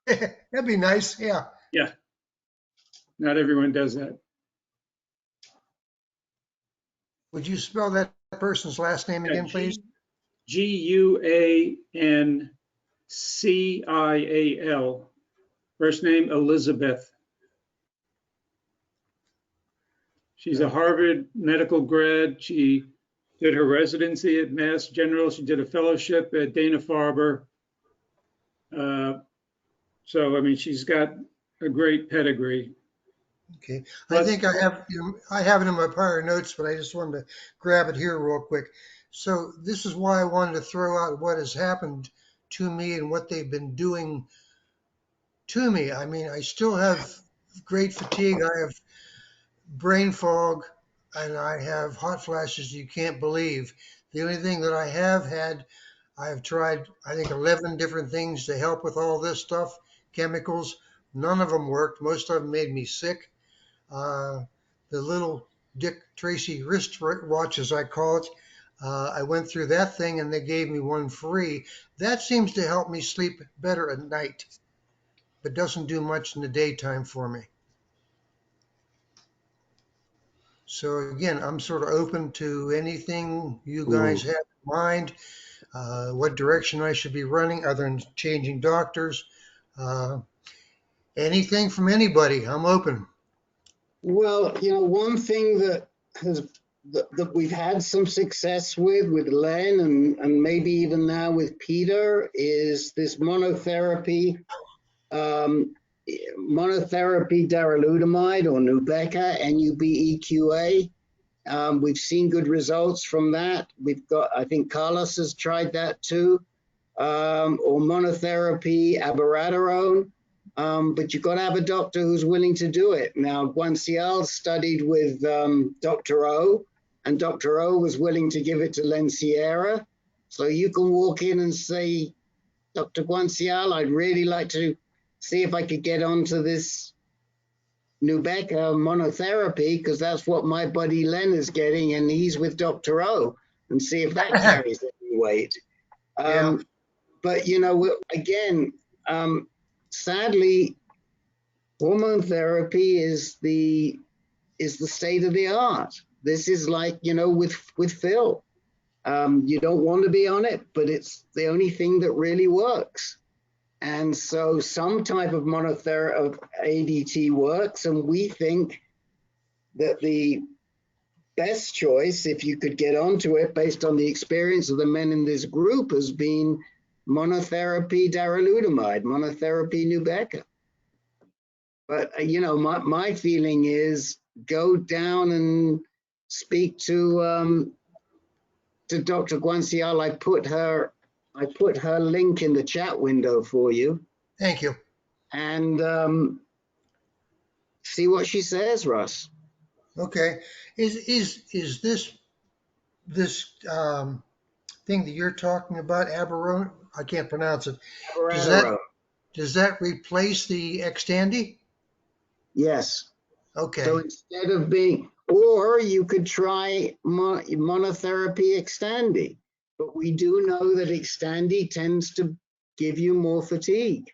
That'd be nice. Yeah. Yeah. Not everyone does that. Would you spell that person's last name again, please? Guancial. First name Elizabeth. She's a Harvard medical grad. She did her residency at Mass General. She did a fellowship at Dana-Farber. So, I mean, she's got a great pedigree. Okay. I think I have it in my prior notes, but I just wanted to grab it here real quick. So this is why I wanted to throw out what has happened to me and what they've been doing to me. I mean, I still have great fatigue. I have brain fog, and I have hot flashes you can't believe. The only thing that I have had, I have tried, I think, 11 different things to help with all this stuff, chemicals. None of them worked. Most of them made me sick. The little Dick Tracy wrist watch, as I call it, I went through that thing and they gave me one free. That seems to help me sleep better at night, but doesn't do much in the daytime for me. So again, I'm sort of open to anything you guys have in mind, what direction I should be running other than changing doctors. Anything from anybody, I'm open. Well, one thing that we've had some success with Len and maybe even now with Peter is this monotherapy darolutamide or Nubeqa, NUBEQA. We've seen good results from that. I think Carlos has tried that too. Or monotherapy abiraterone. but you've got to have a doctor who's willing to do it. Now, Guanciale studied with Dr. O, and Dr. O was willing to give it to Lenciera. So you can walk in and say, Dr. Guanciale, I'd really like to see if I could get onto this Nubeqa monotherapy, because that's what my buddy Len is getting, and he's with Dr. O, and see if that carries any weight. But, you know, again, sadly, hormone therapy is the state of the art. This is like, you know, with Phil. You don't want to be on it, but it's the only thing that really works. And so some type of monotherapy of ADT works, and we think that the best choice, if you could get onto it based on the experience of the men in this group, has been monotherapy darolutamide, monotherapy Nubeqa. But, you know, my feeling is go down and speak to Dr. Guanciale. I put her link in the chat window for you. Thank you. And see what she says, Russ. Okay. Is this thing that you're talking about, Aberone? I can't pronounce it. Does that replace the Xtandi? Yes. Okay. So instead of being, or you could try monotherapy Xtandi, but we do know that Xtandi tends to give you more fatigue.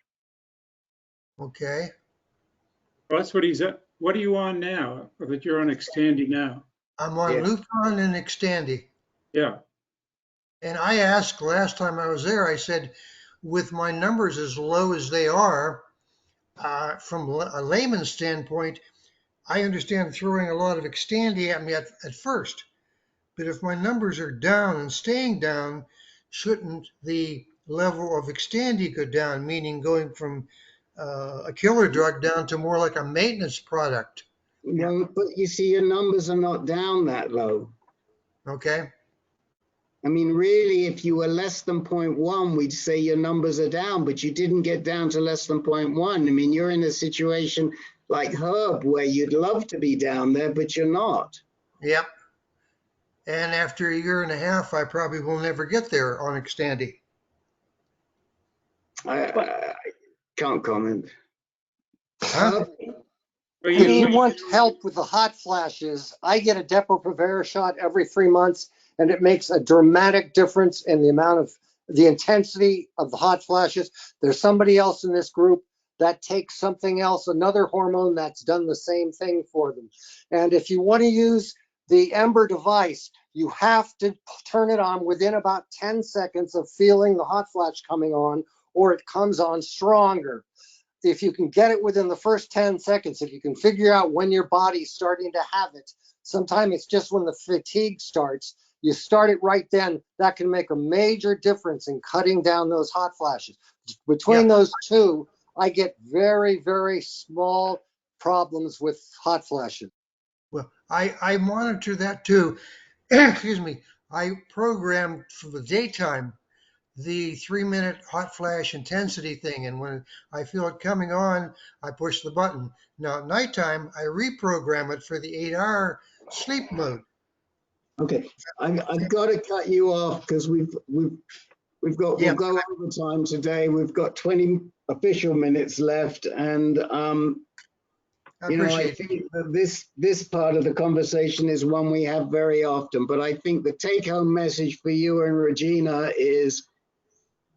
Okay. Russ, what are you on now? Or that you're on Xtandi now? I'm on Lupron and Xtandi. Yeah. And I asked last time I was there, I said, with my numbers as low as they are, from a layman's standpoint, I understand throwing a lot of Xtandi at me at first. But if my numbers are down and staying down, shouldn't the level of Xtandi go down, meaning going from a killer drug down to more like a maintenance product? No, but you see, your numbers are not down that low. Okay. I mean, really, if you were less than 0.1, we'd say your numbers are down, but you didn't get down to less than 0.1. I mean, you're in a situation like Herb where you'd love to be down there, but you're not. Yep. And after a year and a half, I probably will never get there on Xtandi. I can't comment. Huh? If you want help with the hot flashes, I get a Depo-Provera shot every 3 months, and it makes a dramatic difference in the amount of the intensity of the hot flashes. There's somebody else in this group that takes something else, another hormone that's done the same thing for them. And if you want to use the Ember device, you have to turn it on within about 10 seconds of feeling the hot flash coming on, or it comes on stronger. If you can get it within the first 10 seconds, if you can figure out when your body's starting to have it, sometimes it's just when the fatigue starts, you start it right then, that can make a major difference in cutting down those hot flashes. Between those two, I get very, very small problems with hot flashes. Well, I monitor that too. Excuse me. I programmed for the daytime the 3-minute hot flash intensity thing, and when I feel it coming on, I push the button. Now at nighttime, I reprogram it for the 8-hour sleep mode. Okay, I've got to cut you off because we'll go over time today. We've got 20 official minutes left, and I think that this part of the conversation is one we have very often. But I think the take-home message for you and Regina is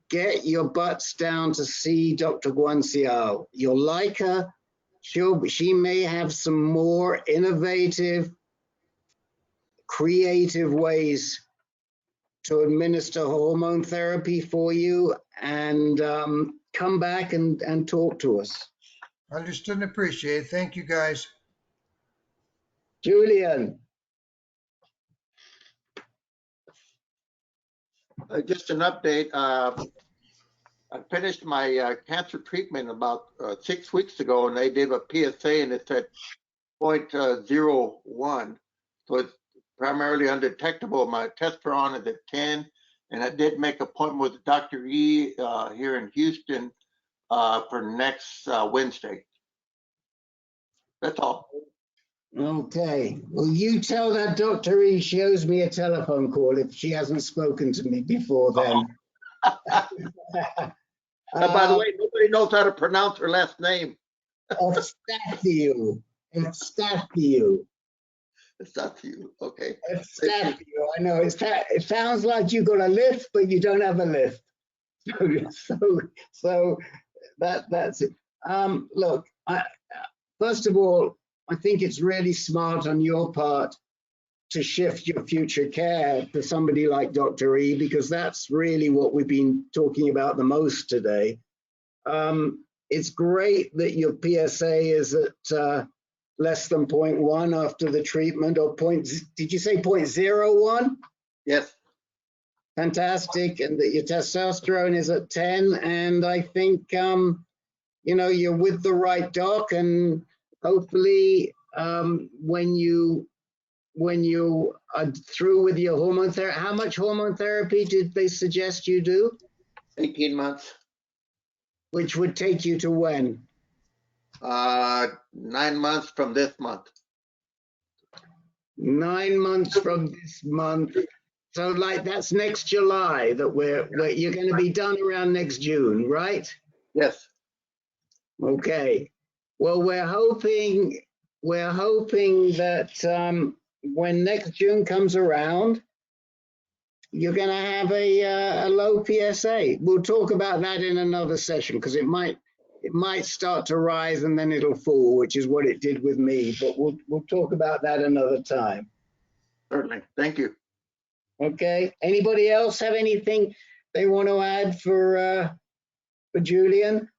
get your butts down to see Dr. Guanciale. You'll like her. She may have some more innovative, creative ways to administer hormone therapy for you, and come back and talk to us. Understood and appreciated. Thank you, guys. Julian. Just an update. I finished my cancer treatment about 6 weeks ago, and they did a PSA, and it said 0.01. So it's primarily undetectable. My testosterone is at 10, and I did make an appointment with Dr. E here in Houston for next Wednesday. That's all. Okay. Well, you tell that Dr. E she owes me a telephone call if she hasn't spoken to me before then. By the way, nobody knows how to pronounce her last name. Eustathio. Eustathio. Eustathio. Okay. Eustathio. I know. It sounds like you got a lift, but you don't have a lift. So that's it. Look, first of all, I think it's really smart on your part to shift your future care to somebody like Dr. E, because that's really what we've been talking about the most today. It's great that your PSA is at less than 0.1 after the treatment, or did you say 0.01? Yes. Fantastic, and that your testosterone is at 10, and I think you know, you're with the right doc, and hopefully when you are through with your hormone therapy, how much hormone therapy did they suggest you do? 18 months. Which would take you to when? 9 months from this month. 9 months from this month. So like that's next July that you're going to be done around next June, right? Yes. Okay. Well, we're hoping that when next June comes around, you're going to have a low PSA. We'll talk about that in another session because it might start to rise and then it'll fall, which is what it did with me. But we'll talk about that another time. Certainly. Thank you. Okay. Anybody else have anything they want to add for Julian?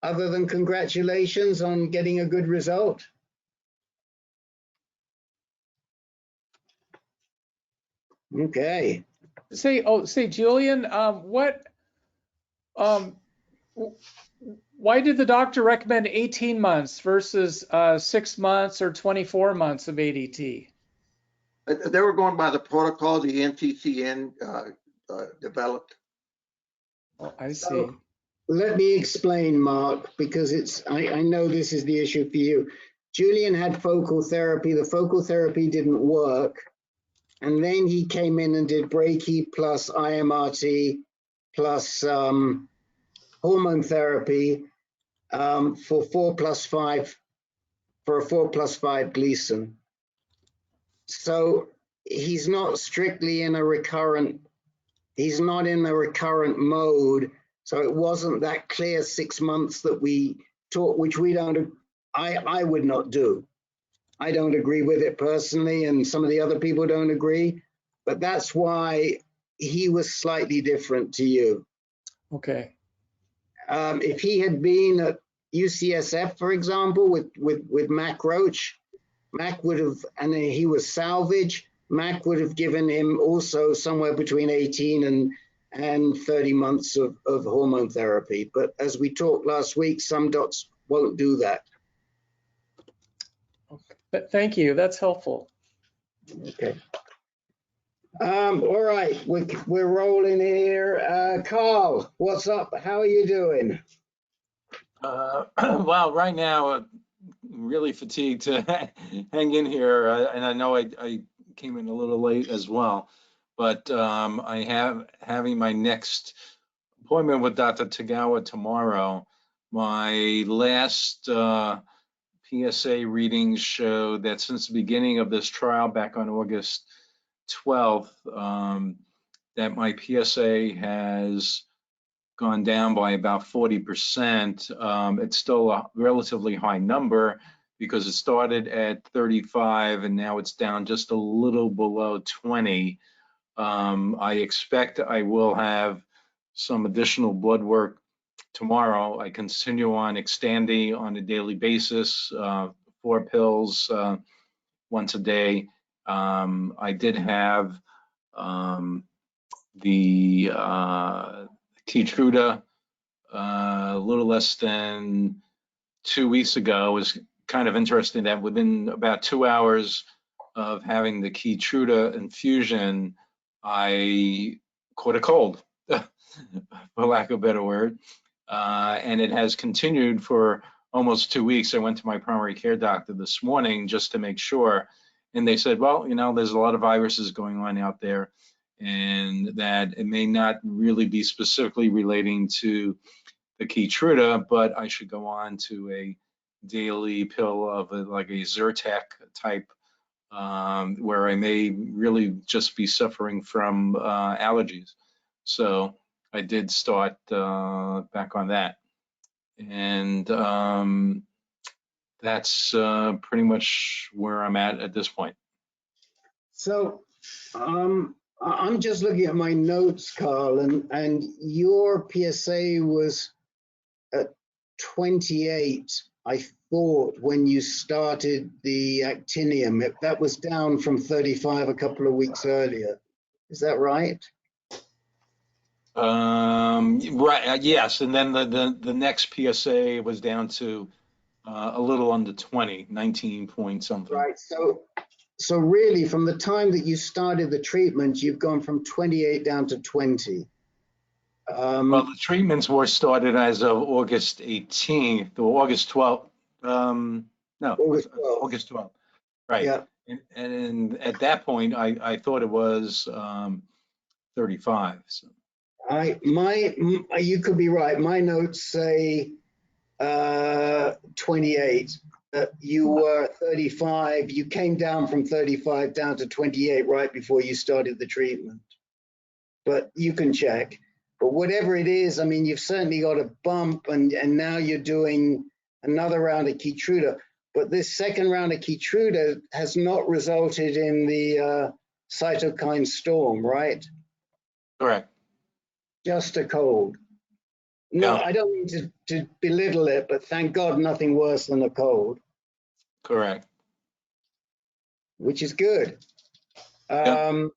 Other than congratulations on getting a good result? Okay. Say, Julian, why did the doctor recommend 18 months versus 6 months or 24 months of ADT? They were going by the protocol the NCCN developed. Oh, I see. So, let me explain, Mark, because I know this is the issue for you. Julian had focal therapy. The focal therapy didn't work. And then he came in and did brachy plus IMRT plus hormone therapy for 4+5 for a 4+5 Gleason. So he's not strictly in a recurrent. He's not in the recurrent mode. So it wasn't that clear 6 months that we taught, which we don't. I would not do. I don't agree with it personally, and some of the other people don't agree. But that's why he was slightly different to you. Okay. If he had been at UCSF, for example, with Mac Roach, Mac would have, and he was salvage, Mac would have given him also somewhere between 18 and 30 months of hormone therapy. But as we talked last week, some docs won't do that. Okay. Thank you. That's helpful. Okay. All right, we're rolling here. Carl, what's up? How are you doing? Well, right now, really fatigued to hang in here, and I know I came in a little late as well, but I have having my next appointment with Dr. Tagawa tomorrow. My last PSA readings show that since the beginning of this trial back on August 12th, that my PSA has gone down by about 40%. It's still a relatively high number because it started at 35 and now it's down just a little below 20. I expect I will have some additional blood work tomorrow. I continue on Xtandi on a daily basis, 4 pills once a day. I did have the Keytruda a little less than 2 weeks ago. It was kind of interesting that within about 2 hours of having the Keytruda infusion, I caught a cold. for lack of a better word. And it has continued for almost 2 weeks. I went to my primary care doctor this morning just to make sure. And they said, well, there's a lot of viruses going on out there, and that it may not really be specifically relating to the Keytruda, but I should go on to a daily pill of like a Zyrtec type, where I may really just be suffering from allergies. So I did start back on that. And that's pretty much where I'm at this point. So I'm just looking at my notes, Carl, and your PSA was at 28, I thought, when you started the actinium. That was down from 35 a couple of weeks earlier. Is that right? Right. Yes. And then the next PSA was down to a little under 20, 19 point something. Right. So really, from the time that you started the treatment, you've gone from 28 down to 20. Well, the treatments were started as of August 18th or August 12th. No, August 12th. Right. Yeah. And at that point, I thought it was 35. So. You could be right. My notes say 28. You were 35. You came down from 35 down to 28 right before you started the treatment. But you can check. But whatever it is, I mean, you've certainly got a bump, and now you're doing another round of Keytruda. But this second round of Keytruda has not resulted in the cytokine storm, right? Correct. Just a cold. No, Yeah. I don't mean to belittle it, but thank God nothing worse than a cold. Correct. Which is good. Yeah.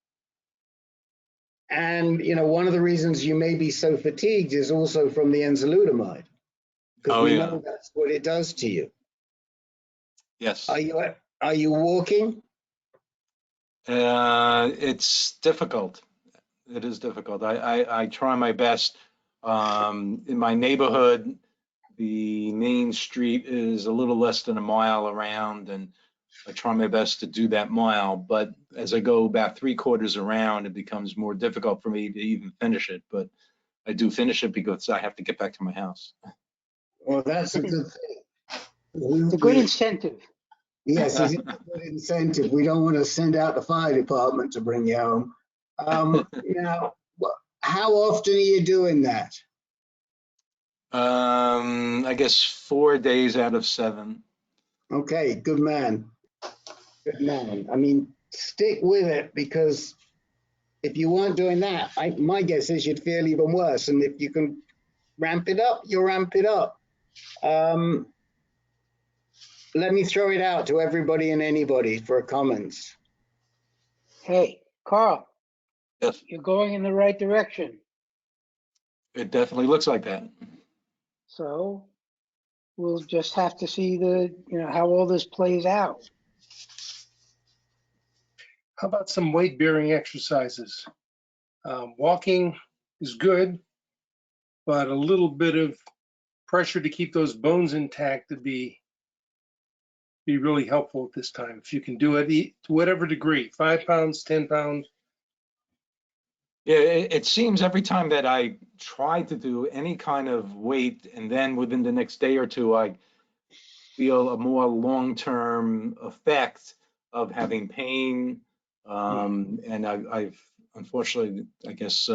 And, one of the reasons you may be so fatigued is also from the enzalutamide. Because we know that's what it does to you. Yes. Are you walking? It's difficult. It is difficult. I try my best. In my neighborhood, the main street is a little less than a mile around, and I try my best to do that mile. But as I go about 3/4 around, it becomes more difficult for me to even finish it. But I do finish it because I have to get back to my house. Well, that's a good thing. It's a good incentive. Yes, it's a good incentive. We don't want to send out the fire department to bring you home. Now, how often are you doing that? I guess 4 days out of 7. Okay, good man. Good man. I mean, stick with it, because if you weren't doing that, my guess is you'd feel even worse. And if you can ramp it up, you'll ramp it up. Let me throw it out to everybody and anybody for comments. Hey, Carl. Yes. You're going in the right direction. It definitely looks like that. So we'll just have to see how all this plays out. How about some weight-bearing exercises? Walking is good, but a little bit of pressure to keep those bones intact would be really helpful at this time. If you can do it to whatever degree, 5 pounds, 10 pounds. Yeah, it seems every time that I try to do any kind of weight, and then within the next day or two, I feel a more long-term effect of having pain. And I've unfortunately, I guess,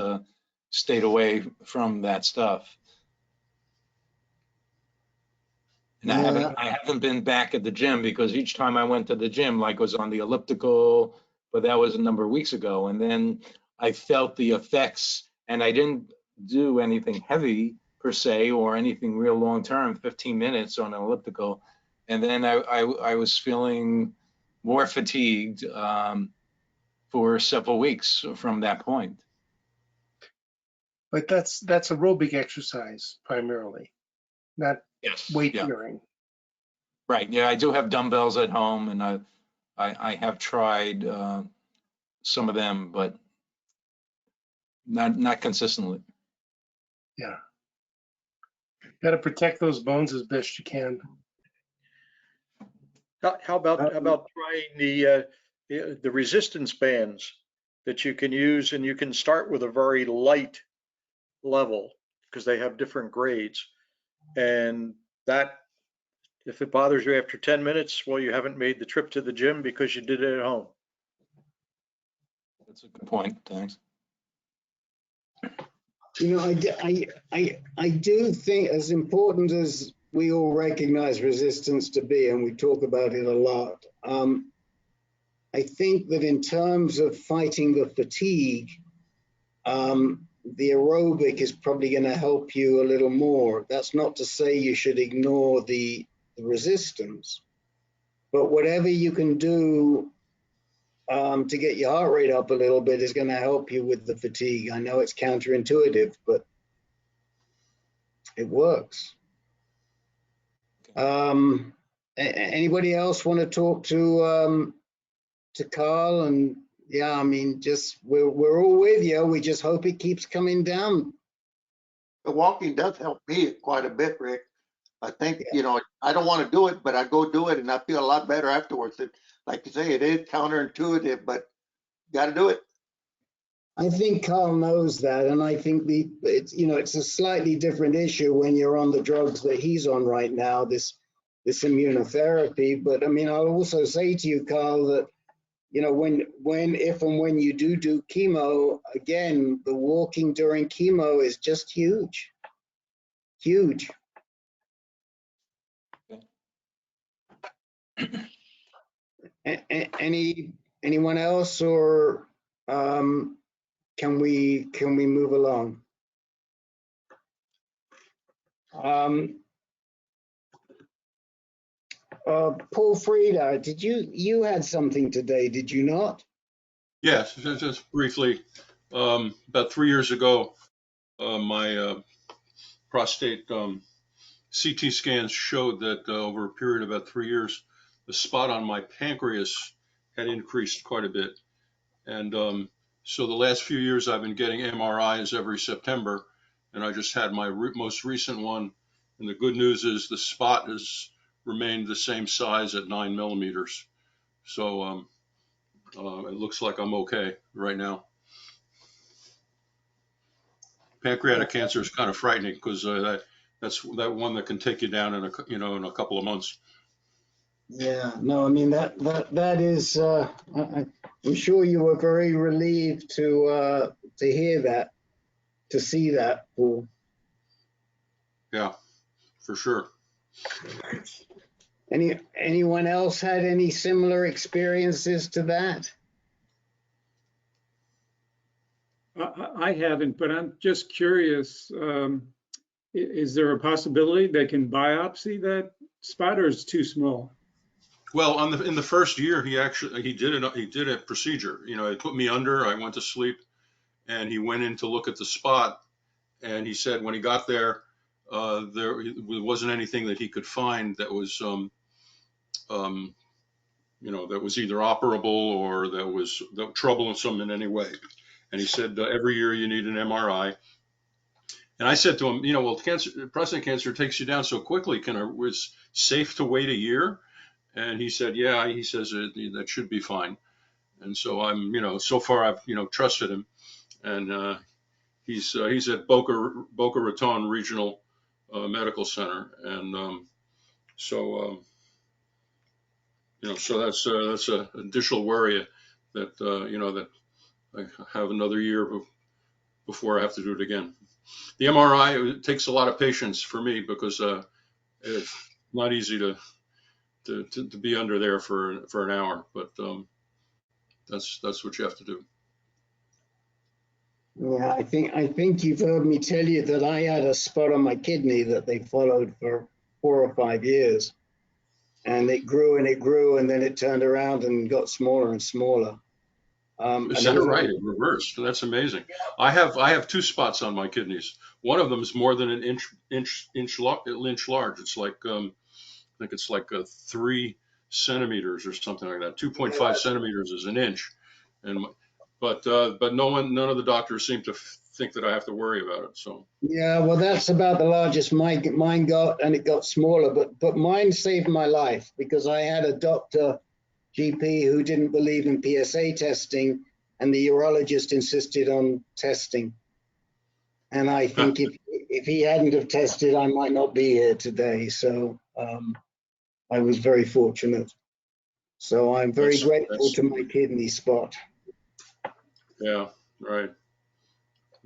stayed away from that stuff. And I haven't been back at the gym, because each time I went to the gym, like was on the elliptical, but that was a number of weeks ago. And then I felt the effects, and I didn't do anything heavy per se or anything real long term, 15 minutes on an elliptical. And then I was feeling more fatigued for several weeks from that point. But that's aerobic exercise primarily, not weight bearing. Right. Yeah, I do have dumbbells at home, and I have tried some of them, but not consistently. Yeah. Got to protect those bones as best you can. How about trying the resistance bands that you can use, and you can start with a very light level because they have different grades, and that if it bothers you after 10 minutes, well, you haven't made the trip to the gym because you did it at home. That's a good point. Thanks. You know, I do think, as important as we all recognize resistance to be, and we talk about it a lot, I think that in terms of fighting the fatigue, the aerobic is probably going to help you a little more. That's not to say you should ignore the resistance, but whatever you can do to get your heart rate up a little bit is going to help you with the fatigue. I know it's counterintuitive, but it works. Anybody else want to talk to Carl? And yeah, I mean, just we're all with you. We just hope it keeps coming down. The walking does help me quite a bit, Rick. I think, you know, I don't want to do it, but I go do it and I feel a lot better afterwards. Like you say, it is counterintuitive, but you got to do it. I think Carl knows that, and I think it's a slightly different issue when you're on the drugs that he's on right now, this immunotherapy. But I mean, I'll also say to you, Carl, that you know, if and when you do chemo, again, the walking during chemo is just huge, huge. Anyone else, or can we move along? Paul Frieda, did you had something today, did you not? Yes, just briefly. About 3 years ago, my prostate CT scans showed that over a period of about 3 years, the spot on my pancreas had increased quite a bit. And so the last few years I've been getting MRIs every September, and I just had my most recent one. And the good news is the spot has remained the same size at 9 millimeters. So it looks like I'm okay right now. Pancreatic cancer is kind of frightening because that's one that can take you down in a couple of months. Yeah, no, I mean that is. I'm sure you were very relieved to hear that, to see that, Paul. Yeah, for sure. Anyone else had any similar experiences to that? I haven't, but I'm just curious. Is there a possibility they can biopsy that spot, or is it too small? Well, in the first year, he did a procedure. You know, he put me under. I went to sleep, and he went in to look at the spot. And he said when he got there, there wasn't anything that he could find that was, that was either operable or that was troublesome in any way. And he said every year you need an MRI. And I said to him, well, prostate cancer takes you down so quickly. Was safe to wait a year? And he said, yeah. He says that should be fine. And so I'm, so far I've, trusted him. And he's at Boca Raton Regional Medical Center, and so that's an additional worry that that I have another year before I have to do it again. The MRI, it takes a lot of patience for me because it's not easy to be under there for an hour, but that's what you have to do. Yeah, I think you've heard me tell you that I had a spot on my kidney that they followed for 4 or 5 years, and it grew and it grew, and then it turned around and got smaller and smaller. Is that right? It reversed. That's amazing. I have 2 spots on my kidneys. One of them is more than an inch large. It's like I think it's like 3 centimeters or something like that. 2.5 centimeters is an inch, and but none of the doctors seem to think that I have to worry about it. So Yeah, well, that's about the largest mine got, and it got smaller, but mine saved my life because I had a doctor, GP, who didn't believe in PSA testing, and the urologist insisted on testing. And I think if he hadn't have tested, I might not be here today. So I was very fortunate. So I'm very grateful to my kidney spot. yeah, right.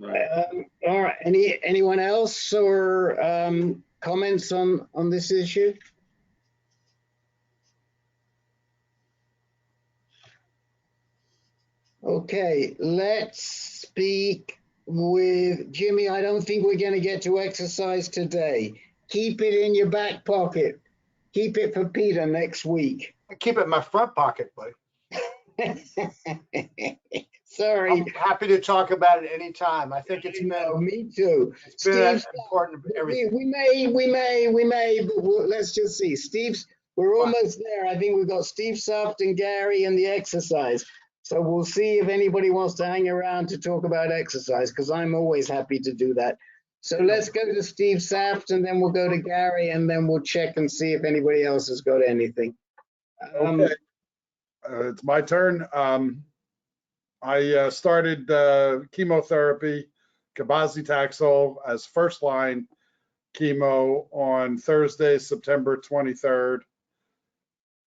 All right. Anyone else or comments on this issue? Okay, let's speak with Jimmy. I don't think we're going to get to exercise today. Keep it in your back pocket. Keep it for Peter next week. I keep it in my front pocket, buddy. Sorry. I'm happy to talk about it anytime. I think it's been. Me too. It's been Steve, important. Everything. we may, but let's just see. Steve's, we're almost there. I think we've got Steve Saft and Gary and the exercise. So we'll see if anybody wants to hang around to talk about exercise, because I'm always happy to do that. So let's go to Steve Saft, and then we'll go to Gary, and then we'll check and see if anybody else has got anything. Okay. It's my turn. I started chemotherapy, cabazitaxel, as first-line chemo on Thursday, September 23rd.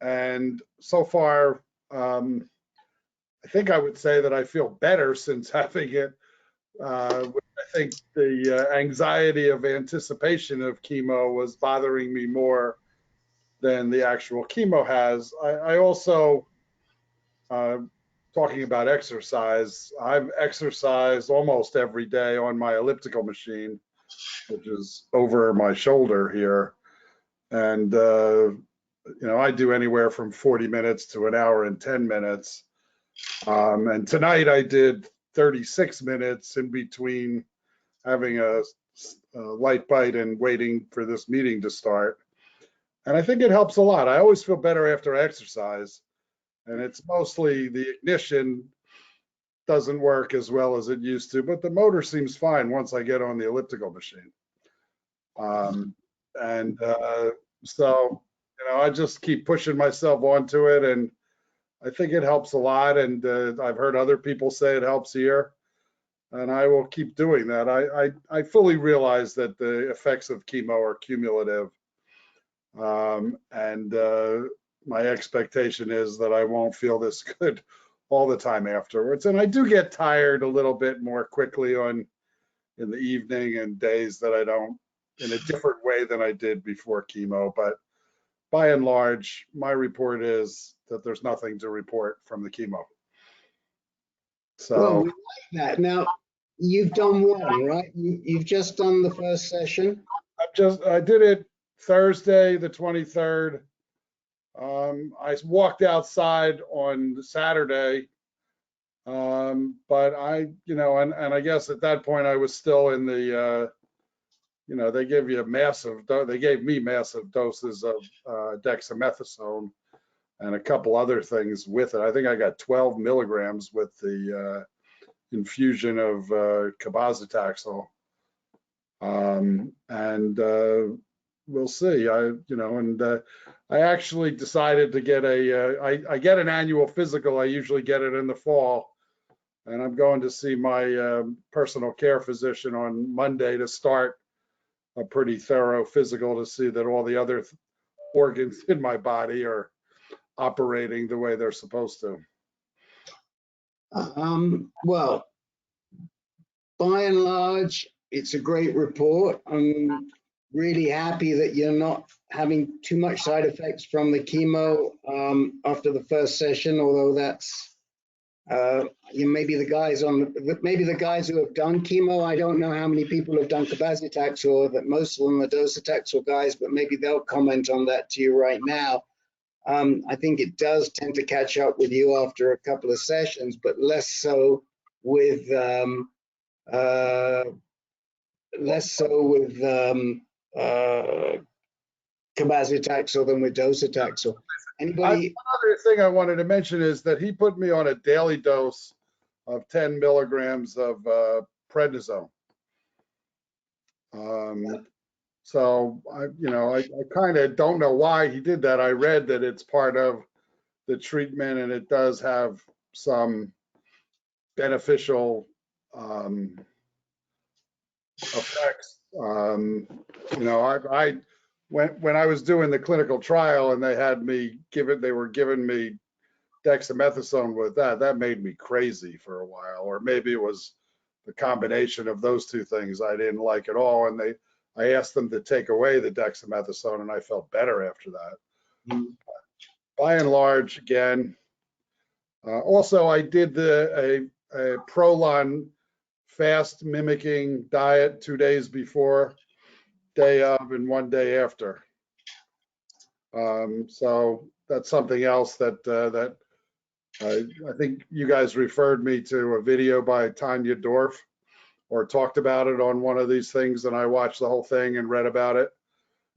And so far, I think I would say that I feel better since having it. I think the anxiety of anticipation of chemo was bothering me more than the actual chemo has. I also, talking about exercise, I've exercised almost every day on my elliptical machine, which is over my shoulder here. And, you know, I do anywhere from 40 minutes to an hour and 10 minutes. And tonight I did 36 minutes in between having a light bite and waiting for this meeting to start. And I think it helps a lot. I always feel better after I exercise. And it's mostly the ignition doesn't work as well as it used to, but the motor seems fine once I get on the elliptical machine. So, you know, I just keep pushing myself onto it, and I think it helps a lot. And I've heard other people say it helps here, and I will keep doing that. I fully realize that the effects of chemo are cumulative. My expectation is that I won't feel this good all the time afterwards. And I do get tired a little bit more quickly in the evening and days that I don't, in a different way than I did before chemo. But by and large, my report is that there's nothing to report from the chemo. So well, we like that. Now, you've done one, right? You've just done the first session. I did it Thursday, the 23rd. I walked outside on Saturday, but you know, and I guess at that point I was still in the, you know, they gave me massive doses of dexamethasone and a couple other things with it. I think I got 12 milligrams with the infusion of cabazitaxel. We'll see. I actually decided to get I get an annual physical. I usually get it in the fall, and I'm going to see my personal care physician on Monday to start a pretty thorough physical to see that all the other organs in my body are operating the way they're supposed to. Well, by and large, it's a great report. I'm really happy that you're not having too much side effects from the chemo after the first session, although that's maybe the guys who have done chemo. I don't know how many people have done cabazitaxel, that most of them are docetaxel guys, but maybe they'll comment on that to you right now. I think it does tend to catch up with you after a couple of sessions, but less so with cabazitaxel than with docetaxel. Anybody? One other thing I wanted to mention is that he put me on a daily dose of 10 milligrams of prednisone. So I kind of don't know why he did that. I read that it's part of the treatment and it does have some beneficial effects. I when I was doing the clinical trial and they were giving me dexamethasone with that made me crazy for a while, or maybe it was the combination of those two things I didn't like at all. And I asked them to take away the dexamethasone and I felt better after that. By and large, again, also I did a Prolon fast mimicking diet 2 days before, day of, and 1 day after. So that's something else that I think you guys referred me to a video by Tanya Dorf, or talked about it on one of these things, and I watched the whole thing and read about it.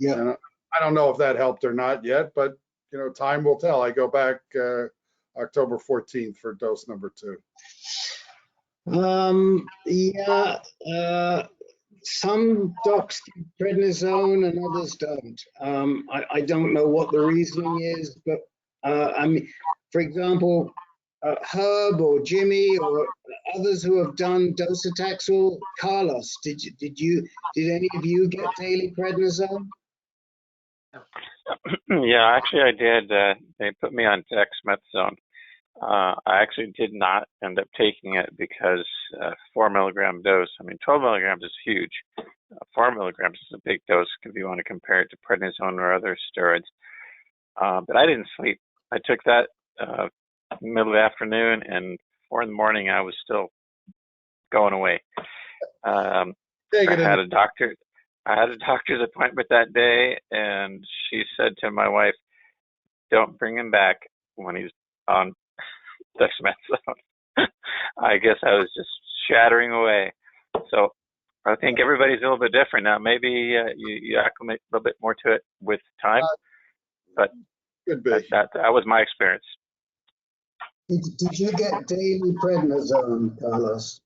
Yeah. And I don't know if that helped or not yet, but time will tell. I go back October 14th for dose number 2. Yeah, some docs give prednisone and others don't. I don't know what the reasoning is, but I mean, for example, Herb or Jimmy or others who have done docetaxel. Carlos, did any of you get daily prednisone? Yeah, actually I did. They put me on dexamethasone. I actually did not end up taking it because 4 milligram dose, 12 milligrams is huge. 4 milligrams is a big dose if you want to compare it to prednisone or other steroids. But I didn't sleep. I took that middle of the afternoon, and 4 in the morning I was still going away. I had a doctor's appointment that day, and she said to my wife, "Don't bring him back when he's on dexamethasone." I guess I was just shattering away. So I think everybody's a little bit different now. Maybe you acclimate a little bit more to it with time, but that was my experience. Did you get daily prednisone, Carlos?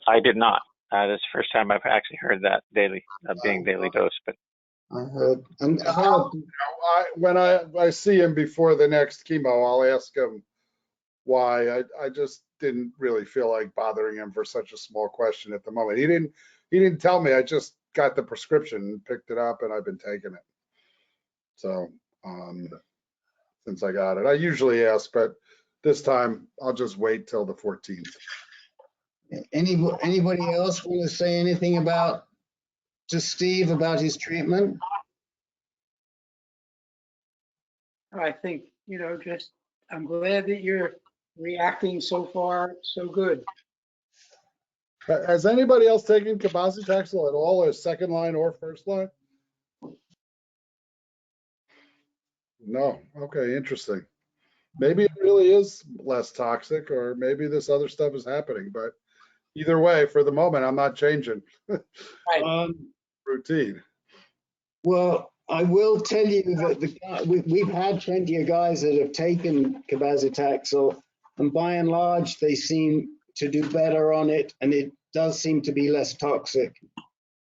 I did not. This is the first time I've actually heard that being daily dose. But I heard. And when I see him before the next chemo, I'll ask him why. I just didn't really feel like bothering him for such a small question at the moment. He didn't tell me. I just got the prescription, picked it up, and I've been taking it. So since I got it, I usually ask, but this time I'll just wait till the 14th. Anybody else want to say anything to Steve about his treatment? I think, I'm glad that you're reacting so far so good. Has anybody else taken cabazitaxel at all, as second line or first line? No. Okay, interesting. Maybe it really is less toxic, or maybe this other stuff is happening. But either way, for the moment, I'm not changing routine. Well, I will tell you that we've had plenty of guys that have taken cabazitaxel, and by and large, they seem to do better on it, and it does seem to be less toxic.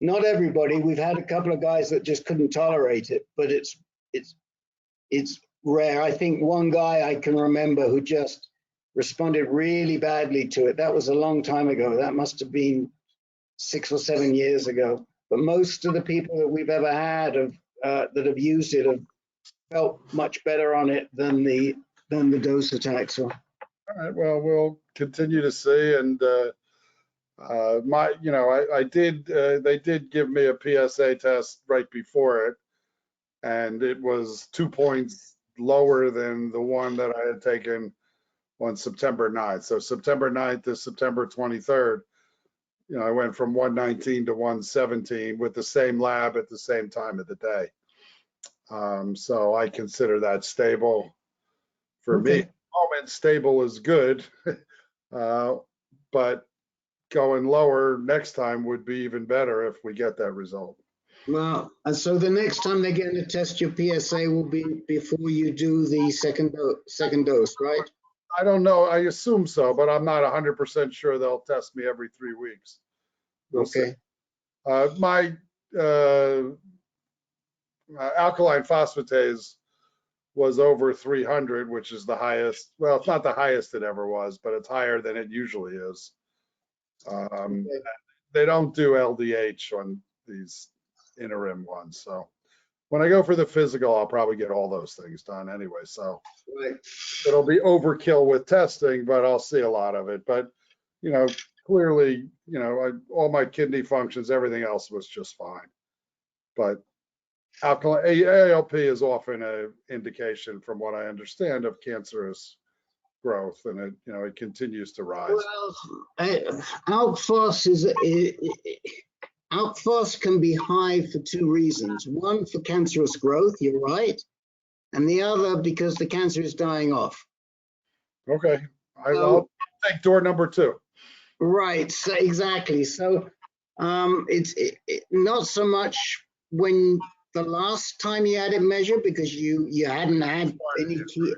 Not everybody. We've had a couple of guys that just couldn't tolerate it, but it's rare. I think one guy I can remember who just responded really badly to it. That was a long time ago. That must have been 6 or 7 years ago. But most of the people that we've ever had that have used it have felt much better on it than the docetaxel. All right. Well, we'll continue to see. And they did give me a PSA test right before it, and it was 2 points lower than the one that I had taken on September 9th. So September 9th to September 23rd, I went from 119 to 117 with the same lab at the same time of the day. So I consider that stable. For me, at the moment, stable is good, but going lower next time would be even better if we get that result. Well, and so the next time they're going to test your PSA will be before you do the second dose, right? I don't know. I assume so, but I'm not 100% sure they'll test me every 3 weeks. We'll see. Okay. My alkaline phosphatase was over 300, which is the highest. Well, it's not the highest it ever was, but it's higher than it usually is. They don't do LDH on these interim ones. So when I go for the physical, I'll probably get all those things done anyway. So Right. it'll be overkill with testing, but I'll see a lot of it. But, clearly, all my kidney functions, everything else was just fine. But alkaline ALP is often an indication, from what I understand, of cancerous growth, and it continues to rise. Well, ALP phos can be high for two reasons. One, for cancerous growth, you're right, and the other because the cancer is dying off. Okay, I'll take door number 2. Right, so exactly. So it's not so much when the last time you had it measured, because you hadn't had any key,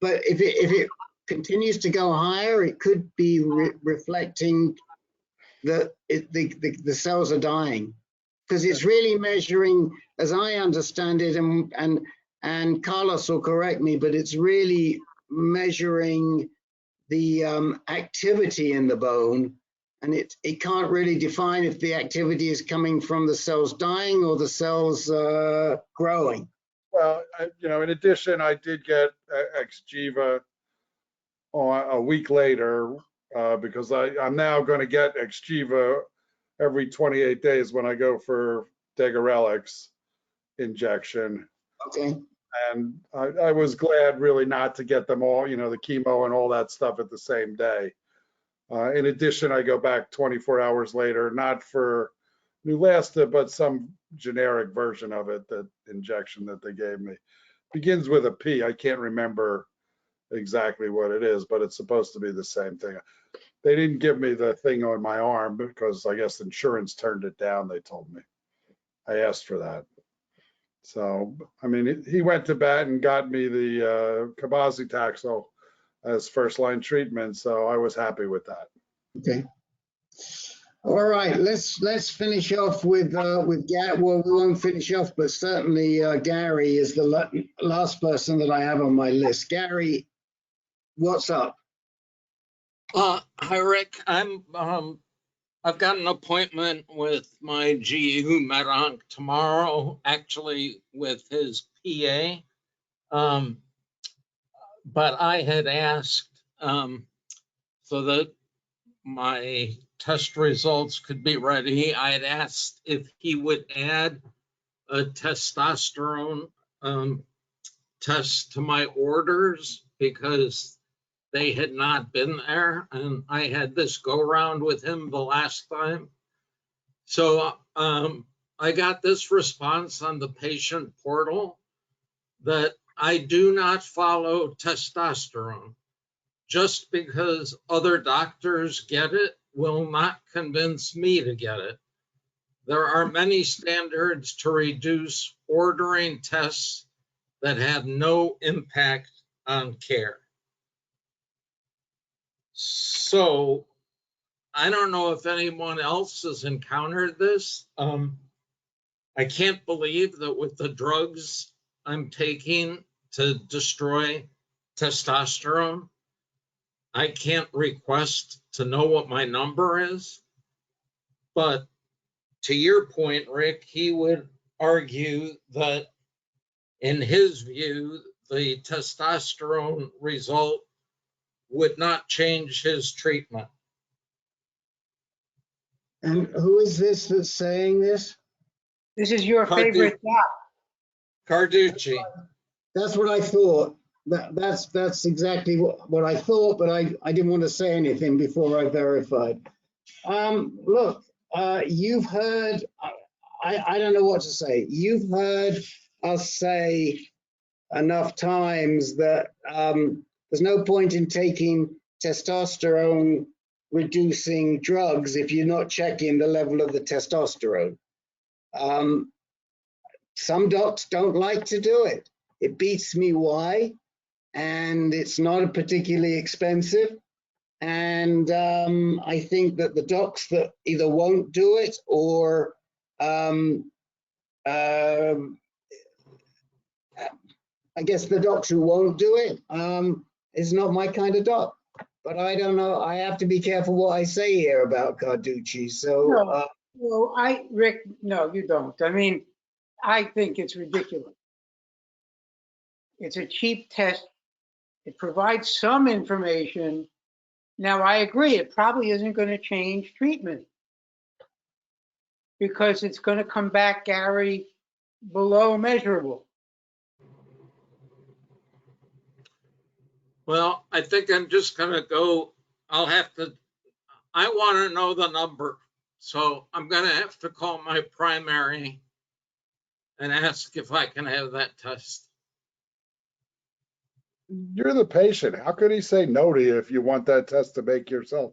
but if it continues to go higher, it could be reflecting that the cells are dying, because it's really measuring, as I understand it, and Carlos will correct me, but it's really measuring the activity in the bone, and it can't really define if the activity is coming from the cells dying or the cells growing. Well, in addition, I did get Xgeva a week later because I'm now going to get Xgeva every 28 days when I go for Degarelix injection. Okay. And I was glad really not to get them all, the chemo and all that stuff at the same day. In addition, I go back 24 hours later, not for Neulasta, but some generic version of it, that injection that they gave me. Begins with a P. I can't remember exactly what it is, but it's supposed to be the same thing. They didn't give me the thing on my arm because I guess insurance turned it down, they told me. I asked for that. So, I mean, he went to bat and got me the cabazitaxel as first-line treatment, so I was happy with that. Okay. All right, let's finish off with Gary. Well, we won't finish off, but certainly Gary is the last person that I have on my list. Gary, what's up? Hi, Rick. I've got an appointment with my GU Medonc tomorrow, actually with his PA. But I had asked so that my test results could be ready. I had asked if he would add a testosterone test to my orders because they had not been there, and I had this go around with him the last time. So I got this response on the patient portal that I do not follow testosterone. Just because other doctors get it will not convince me to get it. There are many standards to reduce ordering tests that have no impact on care. So I don't know if anyone else has encountered this. I can't believe that with the drugs I'm taking to destroy testosterone, I can't request to know what my number is. But to your point, Rick, he would argue that in his view, the testosterone result would not change his treatment. And who is this that's saying this? This is your favorite doc. Carducci. That's what I thought. That's exactly what I thought, but I didn't want to say anything before I verified. Look, you've heard, I don't know what to say. You've heard us say enough times that there's no point in taking testosterone reducing drugs if you're not checking the level of the testosterone. Some docs don't like to do it. It beats me why. and it's not particularly expensive. And I think that the docs that either won't do it or I guess the docs who won't do it is not my kind of doc. But I don't know. I have to be careful what I say here about Carducci. So, No, well, Rick, no, you don't. I mean, I think it's ridiculous. It's a cheap test. It provides some information. Now, I agree, it probably isn't going to change treatment because it's going to come back, Gary, below measurable. Well, I think I'm just gonna go, I want to know the number. So I'm gonna have to call my primary and ask if I can have that test. You're the patient. How could he say no to you if you want that test to make yourself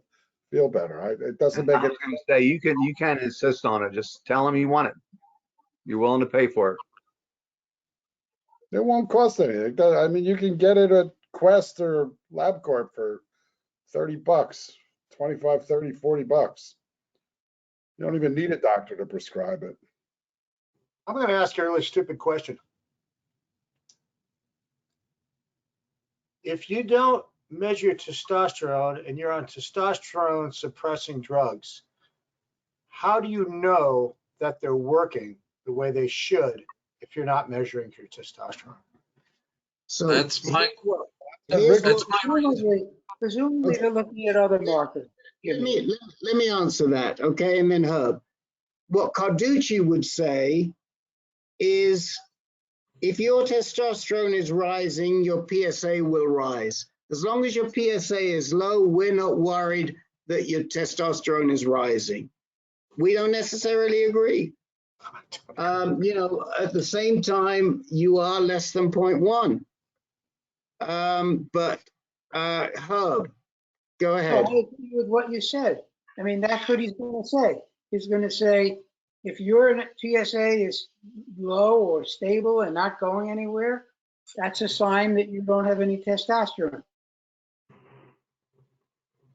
feel better? It doesn't make I was going to say, you can insist on it. Just tell him you want it. You're willing to pay for it. It won't cost anything. I mean, you can get it at Quest or LabCorp for $30, 25, 30, $40. You don't even need a doctor to prescribe it. I'm going to ask you a really stupid question. If you don't measure testosterone and you're on testosterone suppressing drugs, how do you know that they're working the way they should if you're not measuring your testosterone? So that's my Presumably they're looking at other markers. Let me answer that, okay? And then Herb. What Carducci would say is if your testosterone is rising, your PSA will rise. As long as your PSA is low, we're not worried that your testosterone is rising. We don't necessarily agree. You know, at the same time, you are less than 0.1. But Herb, go ahead. No, I agree with what you said. I mean, that's what he's going to say. He's going to say, if your PSA is low or stable and not going anywhere, that's a sign that you don't have any testosterone.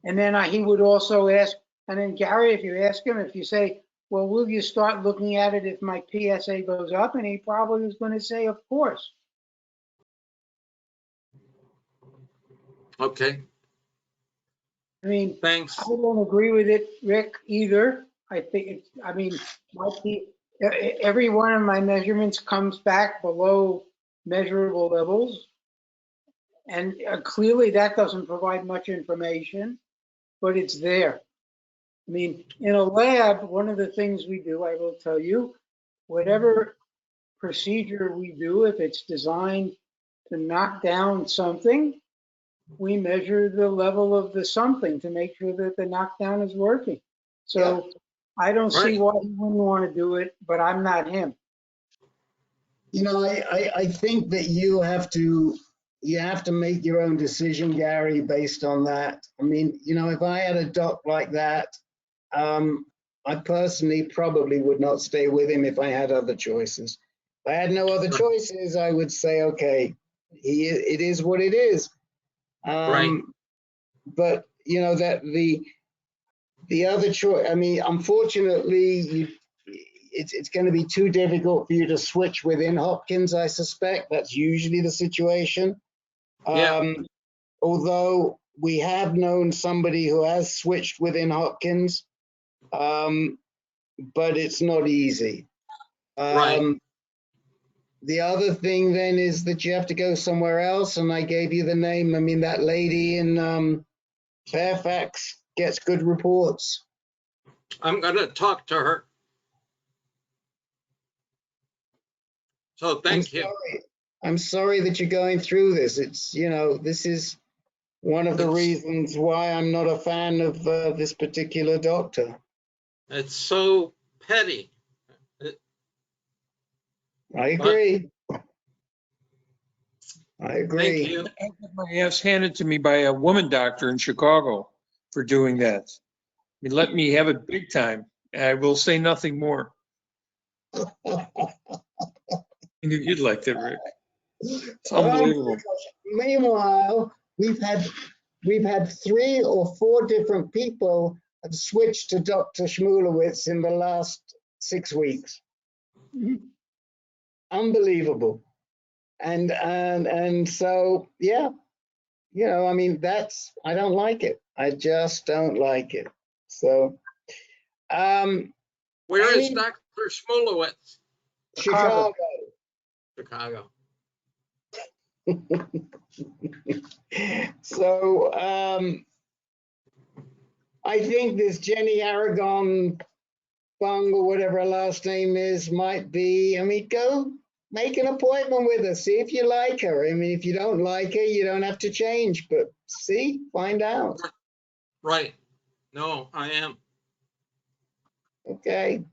And then he would also ask, and then Gary, if you ask him, if you say, well, will you start looking at it if my PSA goes up? And he probably is going to say, of course. Okay. I mean, thanks. I don't agree with it, Rick, either. I think it's, I mean, every one of my measurements comes back below measurable levels. And clearly that doesn't provide much information, but it's there. I mean, in a lab, one of the things we do, I will tell you, whatever procedure we do, if it's designed to knock down something, we measure the level of the something to make sure that the knockdown is working. So I don't see why he wouldn't want to do it, but I'm not him. You know, I think that you have to make your own decision, Gary, based on that. I mean, you know, if I had a doc like that, I personally probably would not stay with him if I had other choices. If I had no other choices, I would say, okay, it is what it is. But you know that the other choice. I mean, unfortunately, it's going to be too difficult for you to switch within Hopkins. I suspect that's usually the situation. Although we have known somebody who has switched within Hopkins, but it's not easy. The other thing then is that you have to go somewhere else, and I gave you the name. I mean, that lady in Fairfax gets good reports. I'm going to talk to her. So thank you. I'm sorry that you're going through this. It's, you know, this is one of the reasons why I'm not a fan of this particular doctor. It's so petty. I agree. I agree. Thank you. I had my ass handed to me by a woman doctor in Chicago for doing that. He let me have it big time. I will say nothing more. You'd like that, Rick. It's unbelievable. Meanwhile, we've had 3 or 4 different people have switched to Dr. Shmulewitz in the last 6 weeks. Unbelievable. And so, yeah, you know, I mean, I don't like it. I just don't like it. So, Where is Dr. Shmulewitz? Chicago. Chicago. So, I think this Jenny Aragon Bung or whatever her last name is might be, I mean, go make an appointment with her, see if you like her. I mean, if you don't like her, you don't have to change, but see, find out. Right. No, I am. Okay.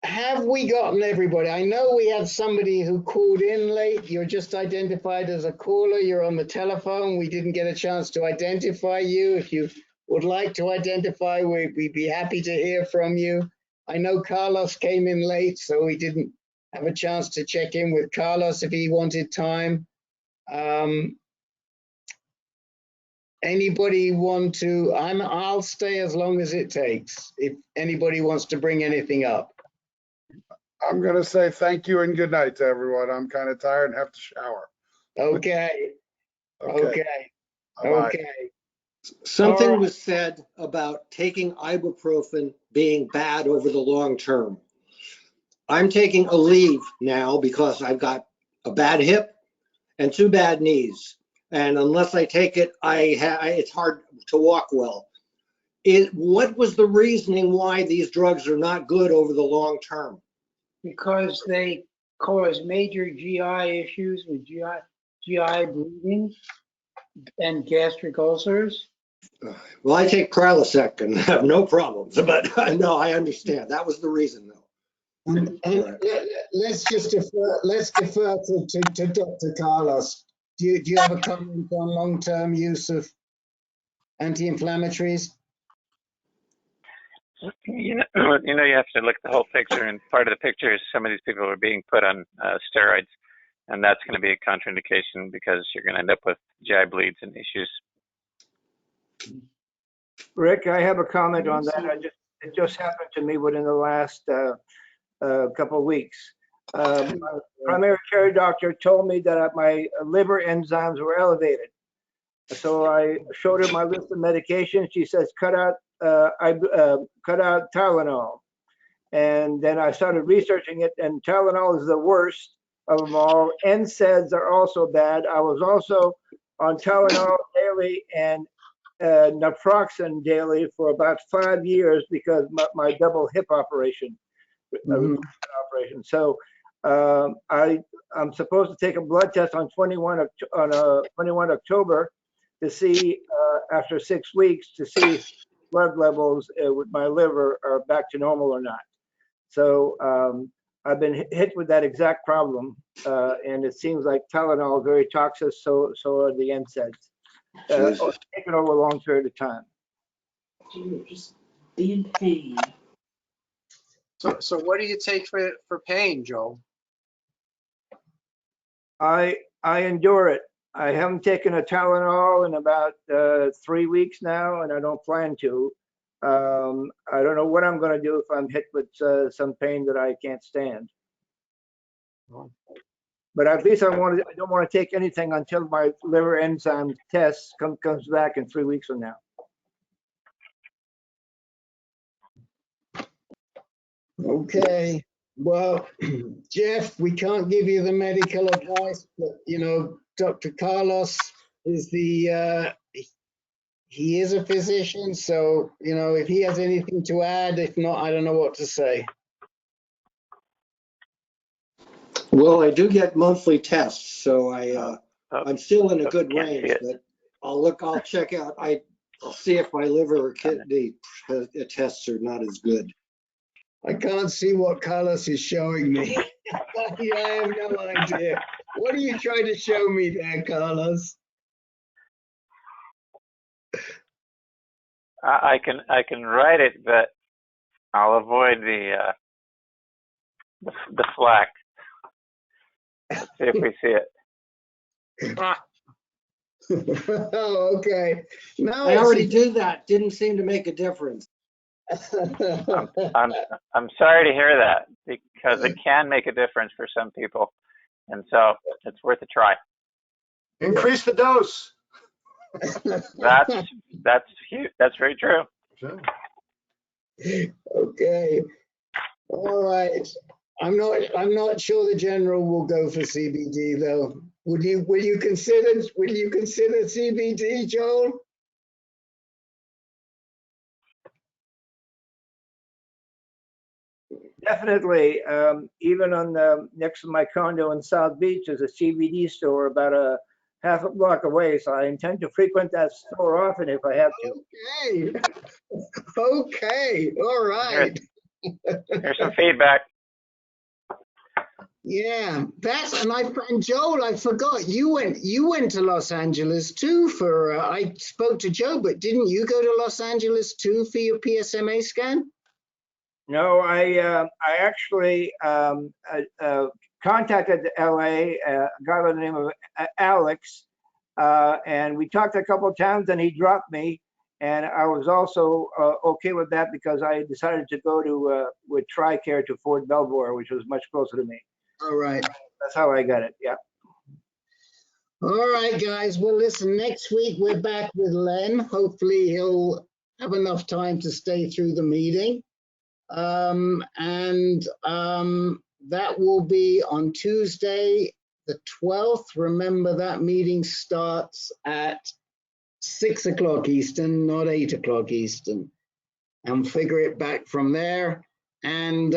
Have we gotten everybody? I know we had somebody who called in late. You're just identified as a caller. You're on the telephone. We didn't get a chance to identify you. If you would like to identify, we'd be happy to hear from you. I know Carlos came in late, so we didn't have a chance to check in with Carlos if he wanted time. Anybody want to? I'll stay as long as it takes. If anybody wants to bring anything up. I'm going to say thank you and good night to everyone. I'm kind of tired and have to shower. Okay. Okay. Bye-bye. Okay. Something All right. was said about taking ibuprofen being bad over the long term. I'm taking a leave now because I've got a bad hip and 2 bad knees. And unless I take it, it's hard to walk well. What was the reasoning why these drugs are not good over the long term? Because they cause major GI issues with GI bleeding and gastric ulcers. Well, I take Prilosec and have no problems, but no, I understand. That was the reason, though. And let's defer to Dr. Carlos. Do you have a comment on long-term use of anti-inflammatories? You know, you have to look at the whole picture, and part of the picture is some of these people are being put on steroids, and that's going to be a contraindication because you're going to end up with GI bleeds and issues. Rick, I have a comment on that. It just happened to me within the last couple of weeks. My primary care doctor told me that my liver enzymes were elevated. So I showed her my list of medications. She says, cut out Tylenol. And then I started researching it, and Tylenol is the worst of them all. NSAIDs are also bad. I was also on Tylenol daily and naproxen daily for about 5 years because my double hip operation. So I'm supposed to take a blood test on 21 October to see after 6 weeks to see if blood levels with my liver are back to normal or not. So I've been hit with that exact problem, and it seems like Tylenol is very toxic. So are the NSAIDs. Taken over a long period of time. Just be in pain. So what do you take for pain, Joe? I endure it. I haven't taken a Tylenol in about 3 weeks now, and I don't plan to. I don't know what I'm going to do if I'm hit with some pain that I can't stand. But at least I don't want to take anything until my liver enzyme test comes back in 3 weeks from now. Okay. Well, Jeff, we can't give you the medical advice, but you know, Dr. Carlos is he is a physician, so you know, if he has anything to add, if not, I don't know what to say. Well, I do get monthly tests, so I'm still in a good range, but I'll check out. I'll see if my liver or kidney tests are not as good. I can't see what Carlos is showing me. I have no idea. What are you trying to show me there, Carlos? I can write it, but I'll avoid the flack. Let's see if we see it. Oh, okay. No, I already did that. Didn't seem to make a difference. I'm sorry to hear that, because it can make a difference for some people, and so it's worth a try. Increase the dose. That's huge. That's very true. Okay. All right. I'm not sure the general will go for CBD though. Will you consider CBD, Joel? Definitely. Even on next to my condo in South Beach, there's a CBD store about a half a block away. So I intend to frequent that store often if I have to. Okay. Okay. All right. Here's some feedback. Yeah, and Joel, I forgot you went to Los Angeles too for I spoke to Joe, but didn't you go to Los Angeles too for your PSMA scan? No, I actually contacted LA, a guy by the name of Alex, and we talked a couple of times, and he dropped me. And I was also okay with that because I decided to go to with TRICARE to Fort Belvoir, which was much closer to me. All right. That's how I got it. Yeah. All right, guys. Well, listen, next week we're back with Len. Hopefully he'll have enough time to stay through the meeting. That will be on Tuesday, the 12th. Remember that meeting starts at 6 o'clock Eastern, not 8 o'clock Eastern. And figure it back from there. And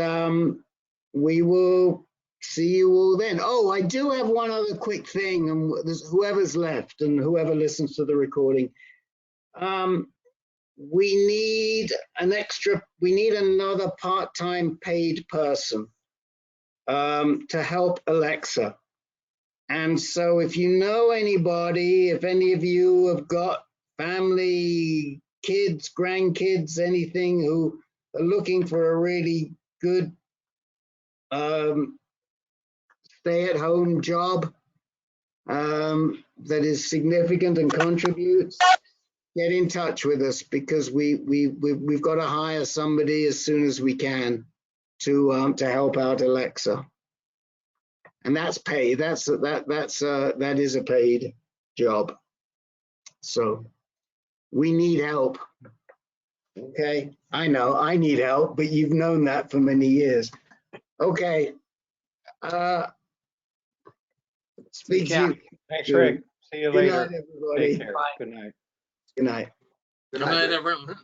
we will see you all then. Oh, I do have one other quick thing, and whoever's left and whoever listens to the recording. We need another part-time paid person to help Alexa. And so if you know anybody, if any of you have got family, kids, grandkids, anything who are looking for a really good stay-at-home job that is significant and contributes, get in touch with us because we've got to hire somebody as soon as we can to help out Alexa, and that's paid. That is a paid job. So we need help. Okay, I know I need help, but you've known that for many years. Okay. Speak to you. Thanks, Rick. See you Good later. night, everybody. Take care. Good night. Good night. Good night, everyone.